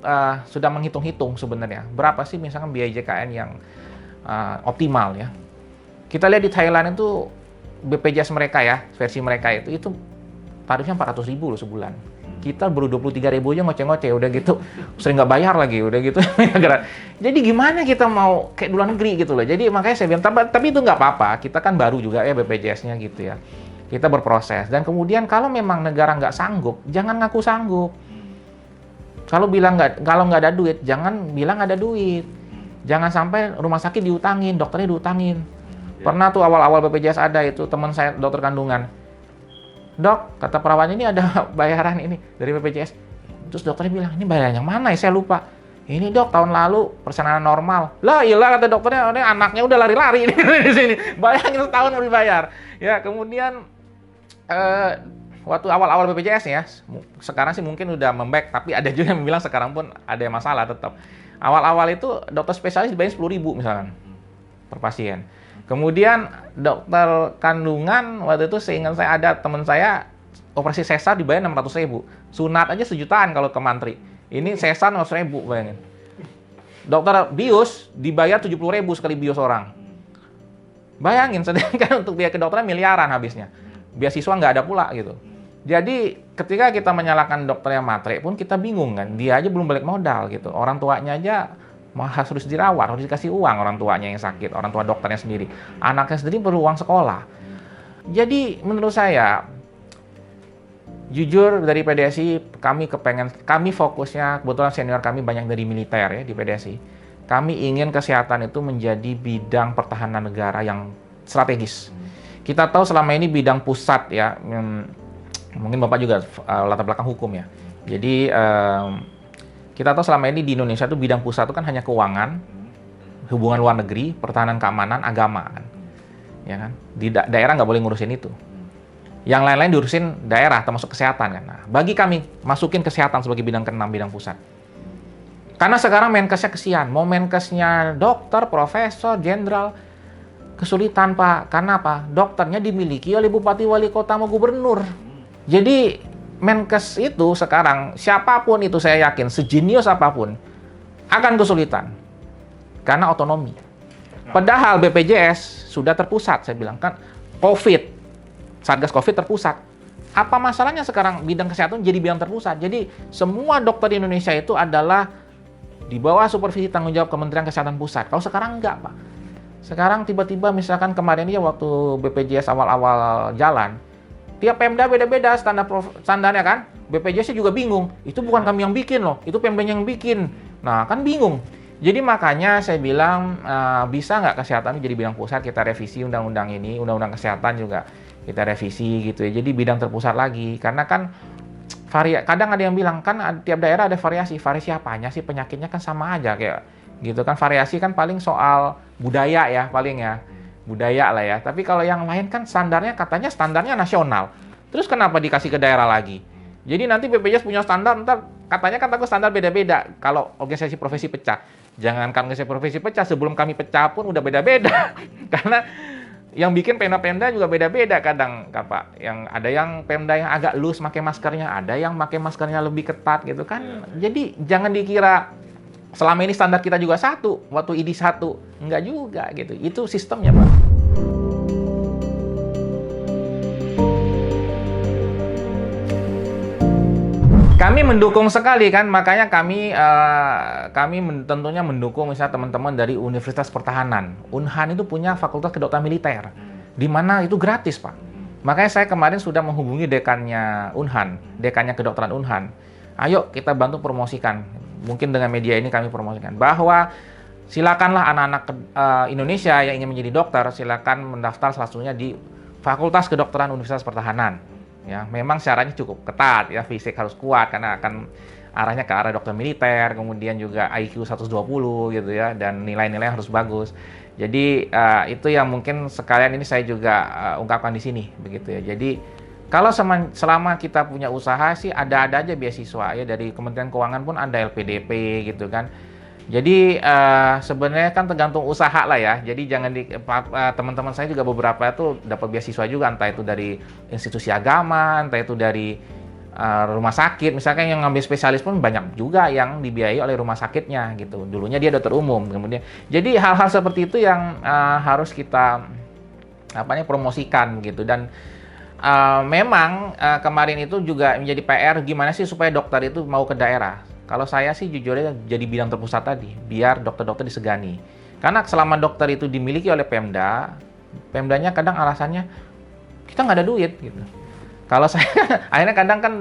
sudah menghitung-hitung sebenarnya berapa sih misalkan biaya JKN yang optimal ya. Kita lihat di Thailand itu BPJS mereka ya, versi mereka itu tarifnya 400.000 loh sebulan. Kita baru 23.000 aja ngoceh-ngoceh, udah gitu sering nggak bayar lagi, udah gitu. Jadi gimana kita mau kayak di luar negeri gitu loh. Jadi makanya saya bilang, tapi itu nggak apa-apa, kita kan baru juga ya BPJS-nya gitu ya. Kita berproses, dan kemudian kalau memang negara nggak sanggup, jangan ngaku sanggup. Kalau nggak ada duit, jangan bilang ada duit. Jangan sampai rumah sakit diutangin, dokternya diutangin. Pernah tuh awal-awal BPJS ada itu, teman saya dokter kandungan. Dok, kata perawatnya ini ada bayaran ini dari BPJS. Terus dokternya bilang, ini bayaran yang mana ya, saya lupa. Ini dok, tahun lalu persenan normal. Lah iyalah, kata dokternya, ini anaknya udah lari-lari di sini. Bayangin setahun mau dibayar. Ya, kemudian waktu awal-awal BPJS ya, sekarang sih mungkin udah membaik, tapi ada juga yang bilang sekarang pun ada masalah tetap. Awal-awal itu dokter spesialis dibayar 10.000 misalkan per pasien. Kemudian dokter kandungan waktu itu seingat saya ada teman saya operasi sesar dibayar 600.000. Sunat aja sejutaan kalau ke mantri. Ini sesar 600.000 bayangin. Dokter bius dibayar 70.000 sekali bius orang. Bayangin, sedangkan untuk biaya kedokteran miliaran habisnya. Beasiswa nggak ada pula gitu. Jadi ketika kita menyalahkan dokter yang matre pun kita bingung kan. Dia aja belum balik modal gitu. Orang tuanya aja harus dirawat, harus dikasih uang orang tuanya yang sakit, orang tua dokternya sendiri. Anaknya sendiri perlu uang sekolah. Jadi menurut saya Jujur dari PDSI kami fokusnya, kebetulan senior kami banyak dari militer ya di PDSI. Kami ingin kesehatan itu menjadi bidang pertahanan negara yang strategis. Kita tahu selama ini bidang pusat ya, mungkin Bapak juga latar belakang hukum ya. Jadi kita tahu selama ini di Indonesia itu bidang pusat itu kan hanya keuangan, hubungan luar negeri, pertahanan keamanan, agama kan. Ya kan? Di daerah nggak boleh ngurusin itu. Yang lain-lain diurusin daerah, termasuk kesehatan kan. Nah, bagi kami, masukin kesehatan sebagai bidang ke-6, bidang pusat. Karena sekarang Menkesnya kesian. Mau Menkesnya dokter, profesor, jenderal, kesulitan Pak. Karena apa? Dokternya dimiliki oleh bupati, wali kota, sama gubernur. Jadi, Menkes itu sekarang, siapapun itu saya yakin, sejenius apapun, akan kesulitan. Karena otonomi. Padahal BPJS sudah terpusat, saya bilang kan, COVID. Satgas COVID terpusat. Apa masalahnya sekarang bidang kesehatan jadi bidang terpusat? Jadi semua dokter di Indonesia itu adalah di bawah supervisi tanggung jawab Kementerian Kesehatan Pusat. Kalau sekarang enggak, Pak. Sekarang tiba-tiba misalkan kemarin ya waktu BPJS awal-awal jalan, tiap Pemda beda-beda standarnya kan. BPJS juga bingung. Itu bukan kami yang bikin loh, itu Pemdanya yang bikin. Nah, kan bingung. Jadi makanya saya bilang bisa nggak kesehatan jadi bidang pusat, kita revisi undang-undang ini, undang-undang kesehatan juga kita revisi gitu ya. Jadi bidang terpusat lagi. Karena kan kadang ada yang bilang kan tiap daerah ada variasi. Variasi apanya sih? Penyakitnya kan sama aja kayak gitu kan. Variasi kan paling soal budaya ya paling ya. Budaya lah ya. Tapi kalau yang lain kan katanya standarnya nasional. Terus kenapa dikasih ke daerah lagi? Jadi nanti BPJS punya standar, ntar katanya kan takut standar beda-beda kalau organisasi profesi pecah. Jangankan organisasi profesi pecah, sebelum kami pecah pun udah beda-beda. Karena yang bikin Pemda-Pemda juga beda-beda kadang, Pak. Yang ada yang Pemda yang agak loose pakai maskernya, ada yang pakai maskernya lebih ketat gitu kan. Jadi jangan dikira selama ini standar kita juga satu, waktu ID satu. Enggak juga gitu. Itu sistemnya, Pak. Kami mendukung sekali kan, makanya kami tentunya mendukung misalnya teman-teman dari Universitas Pertahanan. Unhan itu punya Fakultas Kedokteran Militer, di mana itu gratis, Pak. Makanya saya kemarin sudah menghubungi dekannya Unhan, dekannya kedokteran Unhan. Ayo kita bantu promosikan, mungkin dengan media ini kami promosikan, bahwa silakanlah anak-anak Indonesia yang ingin menjadi dokter, silakan mendaftar salah satunya di Fakultas Kedokteran Universitas Pertahanan. Ya, memang syaratnya cukup ketat ya, fisik harus kuat karena akan arahnya ke arah dokter militer, kemudian juga IQ 120 gitu ya, dan nilai-nilai harus bagus. Jadi itu yang mungkin sekalian ini saya juga ungkapkan di sini begitu ya. Jadi kalau selama kita punya usaha sih ada aja beasiswa ya, dari Kementerian Keuangan pun ada LPDP gitu kan. Jadi sebenarnya kan tergantung usaha lah ya. Jadi jangan teman-teman saya juga beberapa itu dapat beasiswa juga, entah itu dari institusi agama, entah itu dari rumah sakit. Misalkan yang ngambil spesialis pun banyak juga yang dibiayai oleh rumah sakitnya gitu. Dulunya dia dokter umum, kemudian. Jadi hal-hal seperti itu yang harus kita promosikan gitu. Dan memang kemarin itu juga menjadi PR gimana sih supaya dokter itu mau ke daerah. Kalau saya sih jujurnya jadi bidang terpusat tadi, biar dokter-dokter disegani. Karena selama dokter itu dimiliki oleh Pemda, Pemdanya kadang alasannya kita nggak ada duit gitu. Kalau saya akhirnya kadang kan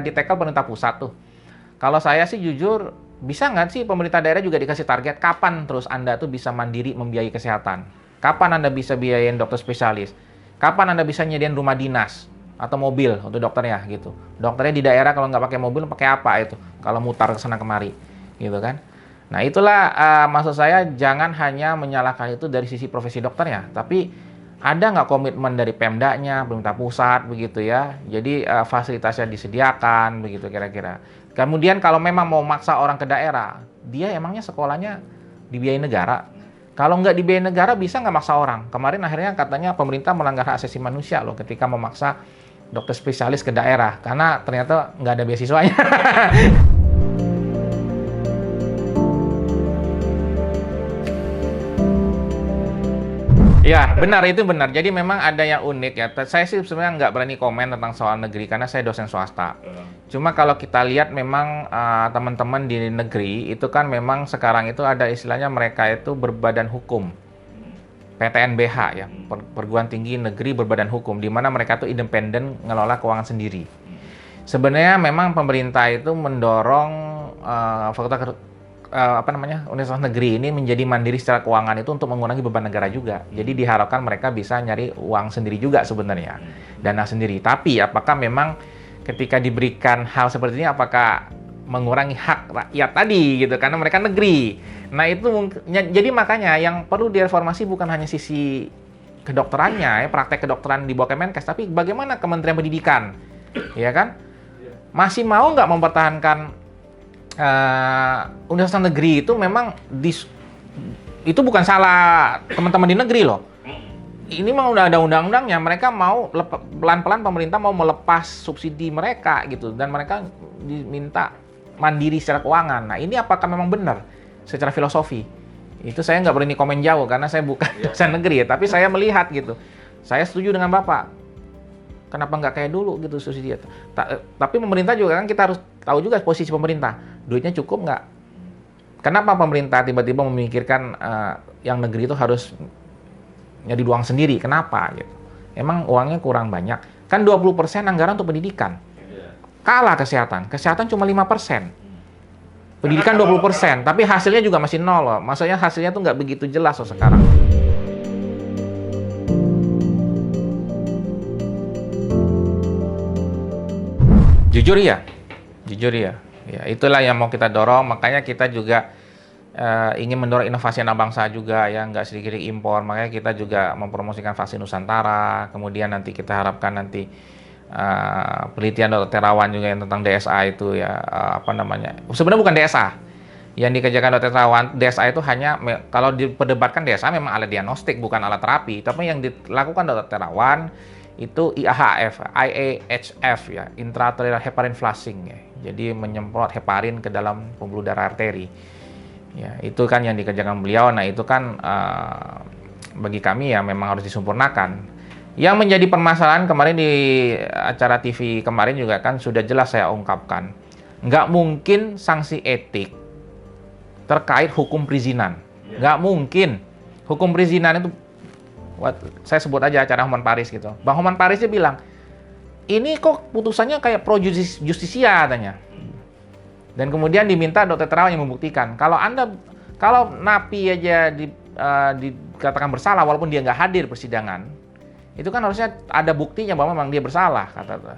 ditekel pemerintah pusat tuh. Kalau saya sih jujur, bisa nggak sih pemerintah daerah juga dikasih target kapan terus Anda tuh bisa mandiri membiayai kesehatan? Kapan Anda bisa biayain dokter spesialis? Kapan Anda bisa nyediain rumah dinas atau mobil untuk dokternya gitu? Dokternya di daerah kalau nggak pakai mobil pakai apa itu? Kalau mutar ke sana kemari, gitu kan? Nah itulah maksud saya, jangan hanya menyalahkan itu dari sisi profesi dokternya, tapi ada nggak komitmen dari Pemdanya, pemerintah pusat begitu ya? Jadi fasilitasnya disediakan begitu kira-kira. Kemudian kalau memang mau maksa orang ke daerah, dia emangnya sekolahnya dibiayai negara? Kalau nggak dibiayai negara bisa nggak maksa orang? Kemarin akhirnya katanya pemerintah melanggar hak asasi manusia loh ketika memaksa dokter spesialis ke daerah karena ternyata nggak ada beasiswanya. Ya, benar, itu benar. Jadi memang ada yang unik ya. Saya sih sebenarnya nggak berani komen tentang soal negeri karena saya dosen swasta. Cuma kalau kita lihat memang teman-teman di negeri itu kan memang sekarang itu ada istilahnya mereka itu berbadan hukum. PTNBH ya, Perguruan Tinggi Negeri Berbadan Hukum, di mana mereka tuh independen ngelola keuangan sendiri. Sebenarnya memang pemerintah itu mendorong universitas negeri ini menjadi mandiri secara keuangan itu untuk mengurangi beban negara juga. Jadi diharapkan mereka bisa nyari uang sendiri juga sebenarnya, dana sendiri. Tapi apakah memang ketika diberikan hal seperti ini, apakah mengurangi hak rakyat tadi gitu? Karena mereka negeri. Nah itu jadi makanya yang perlu direformasi bukan hanya sisi kedokterannya, praktek kedokteran di bawah Kemenkes, tapi bagaimana Kementerian Pendidikan, ya kan? Masih mau nggak mempertahankan universitas negeri itu memang itu bukan salah teman-teman di negeri loh. Ini memang udah ada undang-undangnya. Mereka mau pelan-pelan pemerintah mau melepas subsidi mereka gitu dan mereka diminta mandiri secara keuangan. Nah ini apakah memang benar secara filosofi? Itu saya nggak berani komen jauh karena saya bukan dosen negeri ya. Tapi saya melihat gitu. Saya setuju dengan Bapak. Kenapa nggak kayak dulu gitu subsidi? Tapi pemerintah juga kan kita harus tahu juga posisi pemerintah. Duitnya cukup nggak? Kenapa pemerintah tiba-tiba memikirkan yang negeri itu harus nyari uang sendiri? Kenapa gitu? Emang uangnya kurang banyak? Kan 20% anggaran untuk pendidikan. Kalah kesehatan. Kesehatan cuma 5%. Pendidikan 20%, tapi hasilnya juga masih nol loh. Maksudnya hasilnya tuh nggak begitu jelas loh sekarang. Jujur ya. Ya, itulah yang mau kita dorong. Makanya kita juga ingin mendorong inovasi anak bangsa juga ya, nggak sedikit impor. Makanya kita juga mempromosikan vaksin Nusantara. Kemudian nanti kita harapkan nanti penelitian Dr. Terawan juga yang tentang DSA itu ya, sebenarnya bukan DSA yang dikerjakan Dr. Terawan. DSA itu hanya kalau diperdebatkan DSA memang alat diagnostik bukan alat terapi, tapi yang dilakukan Dr. Terawan itu IAHF ya, intraarterial heparin flushing ya. Jadi menyemprot heparin ke dalam pembuluh darah arteri. Ya, itu kan yang dikerjakan beliau. Nah, itu kan bagi kami ya memang harus disempurnakan. Yang menjadi permasalahan kemarin di acara TV kemarin juga kan sudah jelas saya ungkapkan. Nggak mungkin sanksi etik terkait hukum perizinan. Nggak mungkin. Hukum perizinan itu, saya sebut aja acara Hotman Paris gitu. Bang Hotman Paris dia bilang, ini kok putusannya kayak pro justisia katanya. Dan kemudian diminta Dr. Terawan yang membuktikan. Kalau napi aja dikatakan bersalah walaupun dia nggak hadir persidangan, itu kan harusnya ada buktinya bahwa memang dia bersalah.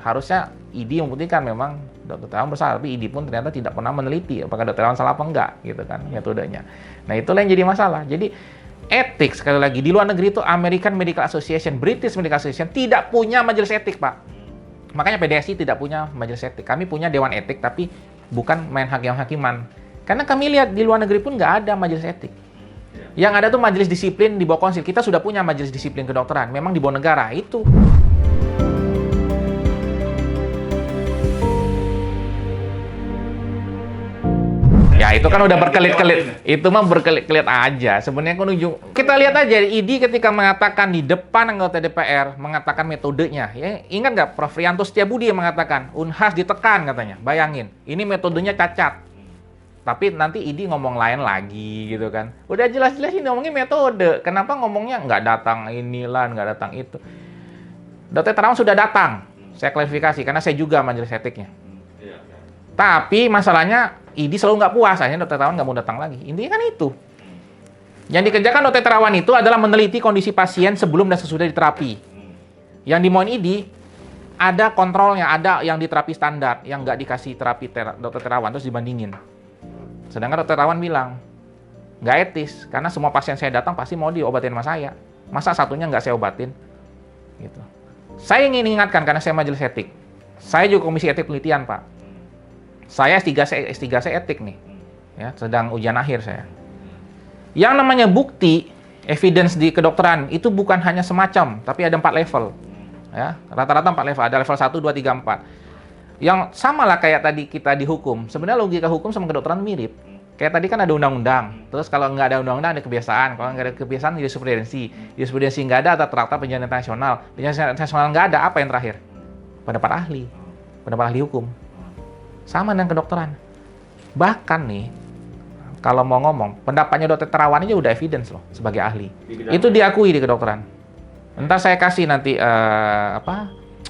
Harusnya ID membuktikan memang Dr. Terawan bersalah, tapi ID pun ternyata tidak pernah meneliti apakah Dr. Terawan salah apa enggak gitu kan metodenya. Nah itulah yang jadi masalah. Jadi etik sekali lagi di luar negeri itu American Medical Association, British Medical Association tidak punya majelis etik Pak. Makanya PDSI tidak punya majelis etik. Kami punya dewan etik tapi bukan main hakim-hakiman. Karena kami lihat di luar negeri pun nggak ada majelis etik. Yang ada tuh majelis disiplin di bawah konsil. Kita sudah punya majelis disiplin kedokteran. Memang di bawah negara itu. Ya itu kan udah berkelit-kelit. Itu mah berkelit-kelit aja. Sebenarnya kan kita lihat aja ID ketika mengatakan di depan anggota DPR mengatakan metodenya. Ya, ingat nggak Prof. Rianto Setiabudi yang mengatakan Unhas ditekan katanya. Bayangin, ini metodenya cacat. Tapi nanti ID ngomong lain lagi gitu kan. Udah jelas-jelas ini ngomongin metode. Kenapa ngomongnya nggak datang inilah, nggak datang itu. Dr. Terawan sudah datang. Saya klarifikasi karena saya juga majelis etiknya. Tapi masalahnya ID selalu nggak puas, akhirnya Dr. Terawan nggak mau datang lagi. Intinya kan itu. Yang dikerjakan Dr. Terawan itu adalah meneliti kondisi pasien sebelum dan sesudah diterapi. Yang dimauin ID, ada kontrolnya, ada yang diterapi standar, yang nggak dikasih terapi Dr. Terawan, terus dibandingin. Sedangkan Dr. Terawan bilang, nggak etis, karena semua pasien saya datang pasti mau diobatin sama saya. Masa satunya nggak saya obatin? Gitu. Saya ingin ingatkan, karena saya majelis etik. Saya juga komisi etik penelitian, Pak. Saya S3 saya etik nih, ya, sedang ujian akhir saya. Yang namanya bukti, evidence di kedokteran, itu bukan hanya semacam, tapi ada 4 level. Ya, rata-rata 4 level, ada level 1, 2, 3, 4. Yang sama lah kayak tadi kita dihukum. Sebenarnya logika hukum sama kedokteran mirip. Kayak tadi kan ada undang-undang. Terus kalau nggak ada undang-undang ada kebiasaan. Kalau nggak ada kebiasaan jurisprudensi. Jurisprudensi nggak ada atau traktat perjanjian internasional. Perjanjian internasional nggak ada, apa yang terakhir? Pendapat ahli. Pendapat ahli hukum. Sama dengan kedokteran. Bahkan nih, kalau mau ngomong, pendapatnya Dr. Terawan aja udah evidence loh sebagai ahli. Itu diakui di kedokteran. Entar saya kasih nanti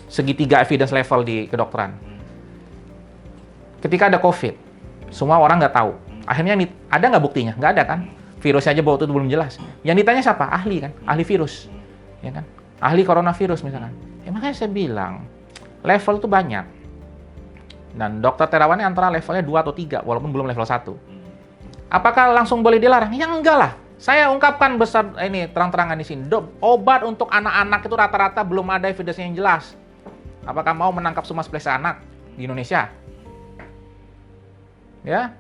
segitiga evidence level di kedokteran. ketika ada COVID, semua orang nggak tahu. Akhirnya ada nggak buktinya? Nggak ada kan? Virusnya aja waktu itu belum jelas. Yang ditanya siapa? Ahli kan? Ahli virus. Ya kan? Ahli coronavirus misalkan. Ya makanya saya bilang, level itu banyak. Dan dokter terawan ini antara levelnya 2 atau 3, walaupun belum level 1. Apakah langsung boleh dilarang? Ya enggak lah. Saya ungkapkan besar ini terang-terangan di sini. Obat untuk anak-anak itu rata-rata belum ada evidence-nya yang jelas. Apakah mau menangkap semua spesies anak di Indonesia? Ya,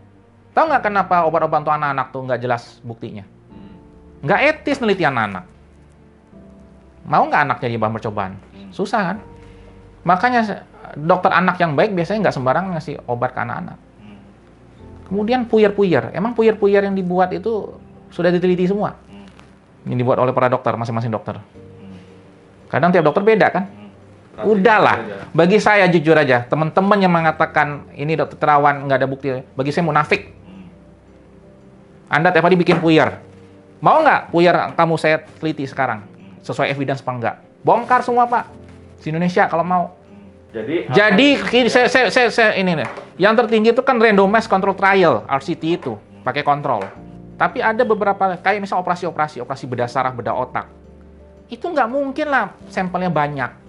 tahu nggak kenapa obat-obat untuk anak-anak tuh nggak jelas buktinya? Nggak etis neliti anak-anak. Mau nggak anak jadi bahan percobaan? Susah kan? Makanya dokter anak yang baik biasanya nggak sembarangan ngasih obat ke anak-anak. Kemudian puyer-puyer. Emang puyer-puyer yang dibuat itu sudah diteliti semua? Yang dibuat oleh para dokter, masing-masing dokter. Kadang tiap dokter beda kan? Udahlah, bagi saya jujur aja, teman-teman yang mengatakan ini dokter terawan nggak ada bukti, bagi saya munafik. Anda tiap hari bikin puyer. Mau nggak puyer kamu saya teliti sekarang? Sesuai evidence apa enggak? Bongkar semua Pak. Di Indonesia kalau mau. Jadi saya ini nih. Yang tertinggi itu kan randomized control trial, RCT itu, pakai kontrol. Tapi ada beberapa kayak misal operasi bedah saraf, bedah otak. Itu nggak mungkin lah sampelnya banyak.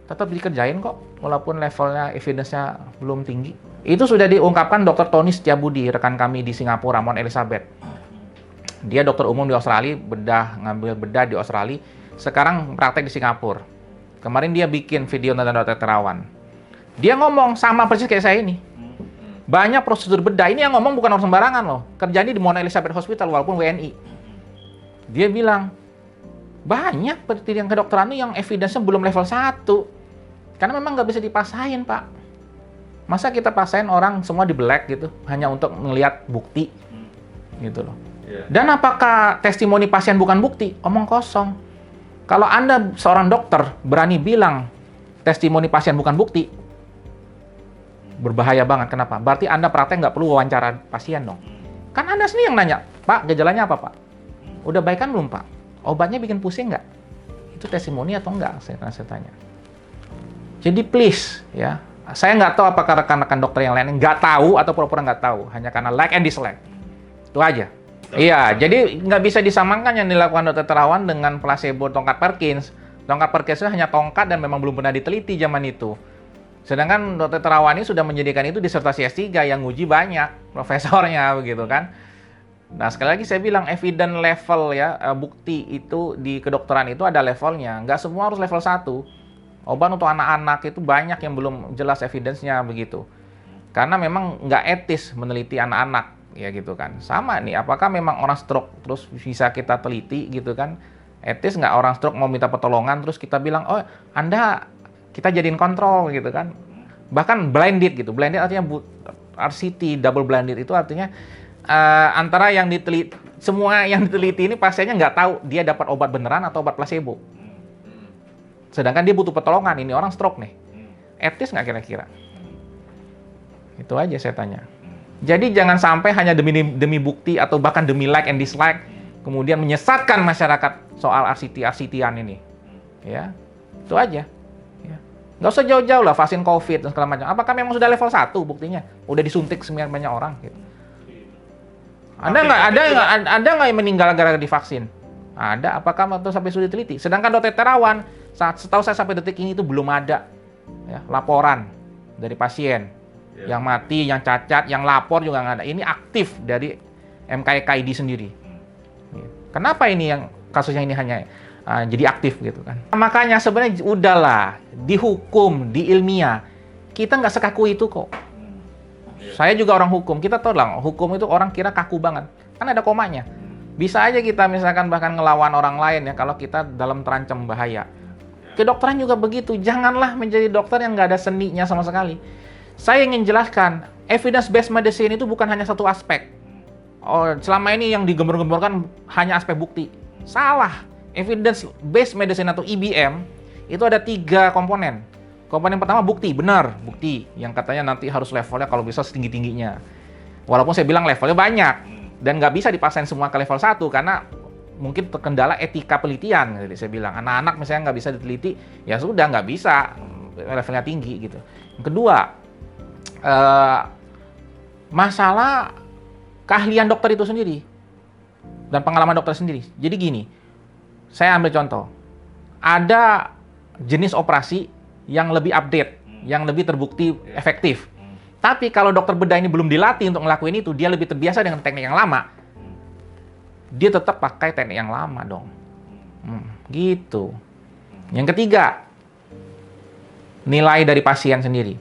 Tetap dikerjain kok, walaupun levelnya evidence-nya belum tinggi. Itu sudah diungkapkan Dr. Tony Setiabudi, rekan kami di Singapura, Mount Elizabeth. Dia dokter umum di Australia, ngambil bedah di Australia, sekarang praktek di Singapura. Kemarin dia bikin video tentang dokter terawan. Dia ngomong sama persis kayak saya ini. Banyak prosedur bedah, ini yang ngomong bukan orang sembarangan loh. Kerjanya di Mount Elizabeth Hospital, walaupun WNI. Dia bilang, banyak penelitian kedokteran itu yang evidence-nya belum level 1. Karena memang nggak bisa dipaksain, Pak. Masa kita paksain orang semua di black gitu, hanya untuk melihat bukti, gitu loh. Dan apakah testimoni pasien bukan bukti? Omong kosong. Kalau Anda seorang dokter berani bilang testimoni pasien bukan bukti, berbahaya banget. Kenapa? Berarti Anda praktek nggak perlu wawancara pasien dong. Kan Anda sendiri yang nanya, Pak, gejalanya apa, Pak? Udah baik kan belum, Pak? Obatnya bikin pusing nggak? Itu testimoni atau enggak? Saya tanya. Jadi please, ya, saya nggak tahu apakah rekan-rekan dokter yang lain nggak tahu atau pura-pura nggak tahu, hanya karena like and dislike. Itu aja. Iya, jadi nggak bisa disamakan yang dilakukan dokter terawan dengan placebo tongkat Perkins. Tongkat Perkins itu hanya tongkat dan memang belum pernah diteliti zaman itu. Sedangkan dokter terawan ini sudah menjadikan itu disertasi S3 yang nguji banyak, profesornya begitu kan. Nah, sekali lagi saya bilang evidence level ya, bukti itu di kedokteran itu ada levelnya. Nggak semua harus level 1. Obat untuk anak-anak itu banyak yang belum jelas evidence-nya begitu. Karena memang nggak etis meneliti anak-anak. Ya gitu kan. Sama nih, apakah memang orang stroke terus bisa kita teliti gitu kan? Etis nggak orang stroke mau minta pertolongan terus kita bilang, oh Anda kita jadiin kontrol gitu kan? Bahkan blinded gitu. Blinded artinya RCT, double blinded itu artinya antara yang diteliti, semua yang diteliti ini pasiennya nggak tahu dia dapat obat beneran atau obat placebo. Sedangkan dia butuh pertolongan, ini orang stroke nih. Etis nggak kira-kira? Itu aja saya tanya. Jadi jangan sampai hanya demi bukti atau bahkan demi like and dislike kemudian menyesatkan masyarakat soal RCT-an ini. Ya, itu aja. Ya. Nggak usah jauh-jauh lah vaksin COVID dan segala macam. Apakah memang sudah level 1 buktinya? Udah disuntik sekian banyak orang gitu. Ada nggak yang meninggal gara-gara divaksin? Ada. Apakah itu sampai sudah diteliti? Sedangkan dokter terawan, setahu saya sampai detik ini itu belum ada ya, laporan dari pasien. Yang mati, yang cacat, yang lapor juga nggak ada. Ini aktif dari MKKID sendiri. Kenapa ini yang kasusnya ini hanya jadi aktif gitu kan? Makanya sebenarnya udahlah dihukum, diilmiah. Kita nggak sekaku itu kok. Saya juga orang hukum. Kita tahu lah hukum itu orang kira kaku banget. Kan ada komanya. Bisa aja kita misalkan bahkan ngelawan orang lain ya kalau kita dalam terancam bahaya. Kedokteran juga begitu. Janganlah menjadi dokter yang nggak ada seninya sama sekali. Saya ingin jelaskan, evidence-based medicine itu bukan hanya satu aspek. Oh, selama ini yang digembor-gemborkan hanya aspek bukti. Salah. Evidence-based medicine atau EBM itu ada 3 komponen. Komponen pertama bukti, benar. Bukti yang katanya nanti harus levelnya kalau bisa setinggi-tingginya. Walaupun saya bilang levelnya banyak. Dan nggak bisa dipaksain semua ke level 1 karena mungkin terkendala etika penelitian. Jadi saya bilang, anak-anak misalnya nggak bisa diteliti, ya sudah nggak bisa. Levelnya tinggi gitu. Yang kedua, masalah keahlian dokter itu sendiri dan pengalaman dokter sendiri. Jadi gini, saya ambil contoh. Ada jenis operasi yang lebih update, yang lebih terbukti efektif. Tapi kalau dokter bedah ini belum dilatih untuk ngelakuin itu, dia lebih terbiasa dengan teknik yang lama. Dia tetap pakai teknik yang lama dong. Gitu. Yang ketiga, nilai dari pasien sendiri.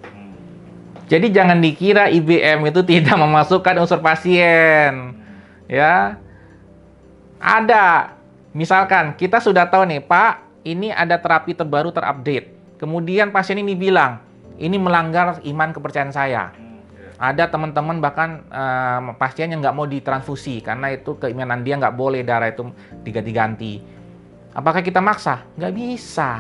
Jadi jangan dikira IBM itu tidak memasukkan unsur pasien. Ya. Ada. Misalkan kita sudah tahu nih, Pak, ini ada terapi terbaru terupdate. Kemudian pasien ini bilang, ini melanggar iman kepercayaan saya. Ada teman-teman bahkan pasien yang nggak mau ditransfusi karena itu keimanan dia nggak boleh darah itu diganti-ganti. Apakah kita maksa? Nggak bisa.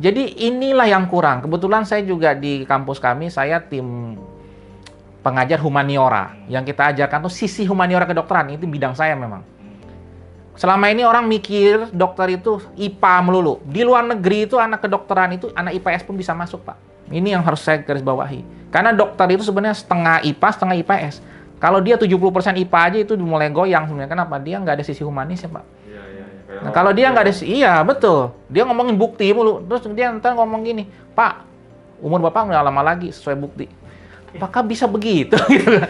Jadi inilah yang kurang. Kebetulan saya juga di kampus kami, saya tim pengajar humaniora. Yang kita ajarkan tuh sisi humaniora kedokteran, itu bidang saya memang. Selama ini orang mikir dokter itu IPA melulu. Di luar negeri itu anak kedokteran itu, anak IPS pun bisa masuk, Pak. Ini yang harus saya garis bawahi. Karena dokter itu sebenarnya setengah IPA, setengah IPS. Kalau dia 70% IPA aja itu mulai goyang sebenarnya. Kenapa? Dia nggak ada sisi humanis ya, Pak. Nah, kalau dia nggak ada, iya betul. Dia ngomongin bukti mulu. Terus dia ntar ngomong gini, Pak, umur Bapak nggak lama lagi sesuai bukti. Apakah bisa begitu? Gitu.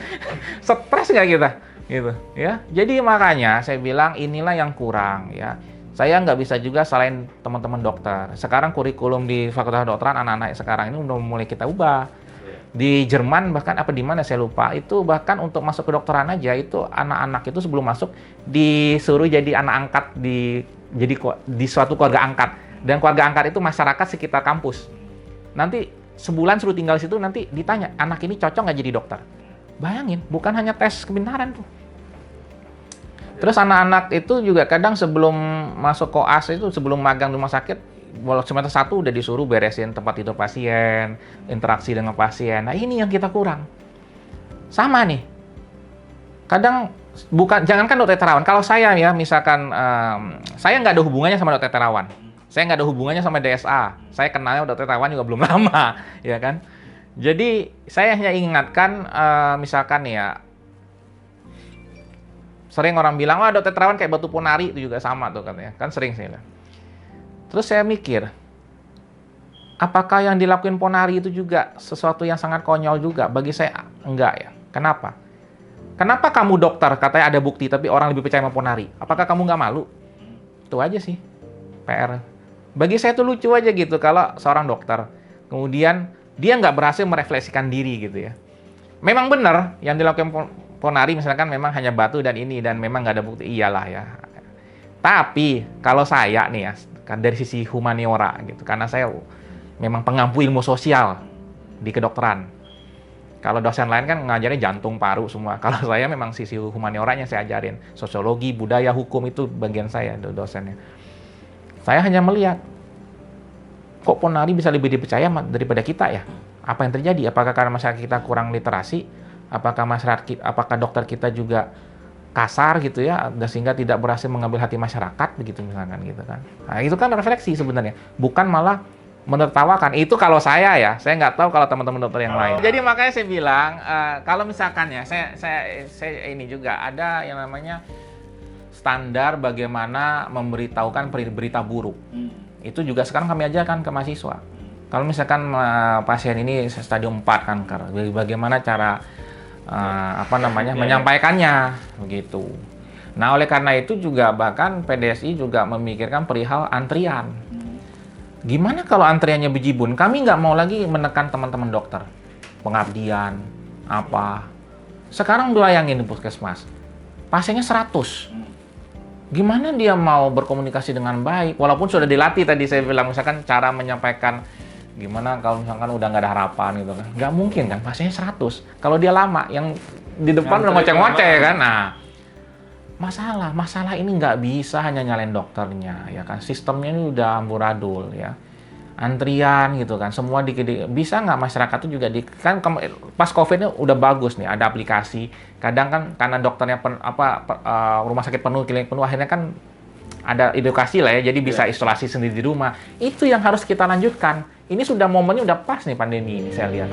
Stres nggak kita? Gitu, ya. Jadi makanya saya bilang inilah yang kurang, ya. Saya nggak bisa juga salahin teman-teman dokter. Sekarang kurikulum di Fakultas Kedokteran anak-anak sekarang ini udah mulai kita ubah. Di Jerman bahkan apa di mana saya lupa, itu bahkan untuk masuk kedokteran aja itu anak-anak itu sebelum masuk disuruh jadi anak angkat di suatu keluarga angkat, dan keluarga angkat itu masyarakat sekitar kampus. Nanti sebulan suruh tinggal di situ, nanti ditanya anak ini cocok nggak jadi dokter. Bayangin, bukan hanya tes kepintaran tuh. Terus anak-anak itu juga kadang sebelum masuk koas itu, sebelum magang di rumah sakit, walau semester 1 udah disuruh beresin tempat tidur pasien, interaksi dengan pasien. Nah ini yang kita kurang. Sama nih. Kadang bukan, jangankan dokter terawan. Kalau saya ya, misalkan saya nggak ada hubungannya sama dokter terawan. Saya nggak ada hubungannya sama DSA. Saya kenalnya dokter terawan juga belum lama, ya kan. Jadi saya hanya ingatkan, misalkan ya, sering orang bilang, wah dokter terawan kayak batu ponari, itu juga sama tuh katanya. Kan sering sih. Terus saya mikir, apakah yang dilakuin Ponari itu juga sesuatu yang sangat konyol juga? Bagi saya enggak ya. Kenapa? Kenapa kamu dokter katanya ada bukti tapi orang lebih percaya sama Ponari? Apakah kamu nggak malu? Itu aja sih PR. Bagi saya itu lucu aja gitu kalau seorang dokter kemudian dia nggak berhasil merefleksikan diri gitu ya. Memang benar yang dilakukan Ponari misalkan memang hanya batu dan ini dan memang nggak ada bukti, iyalah ya. Tapi kalau saya nih ya, kan dari sisi humaniora gitu, karena saya memang pengampu ilmu sosial di kedokteran. Kalau dosen lain kan ngajarin jantung, paru semua. Kalau saya memang sisi humanioranya saya ajarin. Sosiologi, budaya, hukum itu bagian saya dosennya. Saya hanya melihat, kok Ponari bisa lebih dipercaya daripada kita ya? Apa yang terjadi? Apakah karena masyarakat kita kurang literasi? Apakah dokter kita juga kasar gitu ya, sehingga tidak berhasil mengambil hati masyarakat begitu misalkan gitu kan. Nah, itu kan refleksi sebenarnya, bukan malah menertawakan. Itu kalau saya ya, saya nggak tahu kalau teman-teman dokter yang lain. Jadi makanya saya bilang, kalau misalkan ya, saya ini juga ada yang namanya standar bagaimana memberitahukan berita buruk. Itu juga sekarang kami ajarkan ke mahasiswa. Kalau misalkan pasien ini stadium 4 kanker, bagaimana cara menyampaikannya begitu. Nah, oleh karena itu juga bahkan PDSI juga memikirkan perihal antrian. Gimana kalau antriannya bejibun? Kami nggak mau lagi menekan teman-teman dokter. Pengabdian, apa. Sekarang bayangin di puskesmas, pasiennya 100. Gimana dia mau berkomunikasi dengan baik? Walaupun sudah dilatih tadi saya bilang, misalkan cara menyampaikan gimana kalau misalkan udah nggak ada harapan gitu kan. Nggak mungkin kan, pasiennya 100. Kalau dia lama, yang di depan udah ngoceh-ngoceh kan. Nah, masalah ini nggak bisa hanya nyalain dokternya, ya kan. Sistemnya ini udah amburadul ya. Antrian gitu kan, semua bisa nggak masyarakat itu juga kan pas COVID-nya udah bagus nih, ada aplikasi. Kadang kan karena dokternya rumah sakit penuh, klinik penuh, akhirnya kan ada edukasi lah ya, jadi bisa isolasi sendiri di rumah. Itu yang harus kita lanjutkan. Ini sudah momennya udah pas nih pandemi ini saya lihat.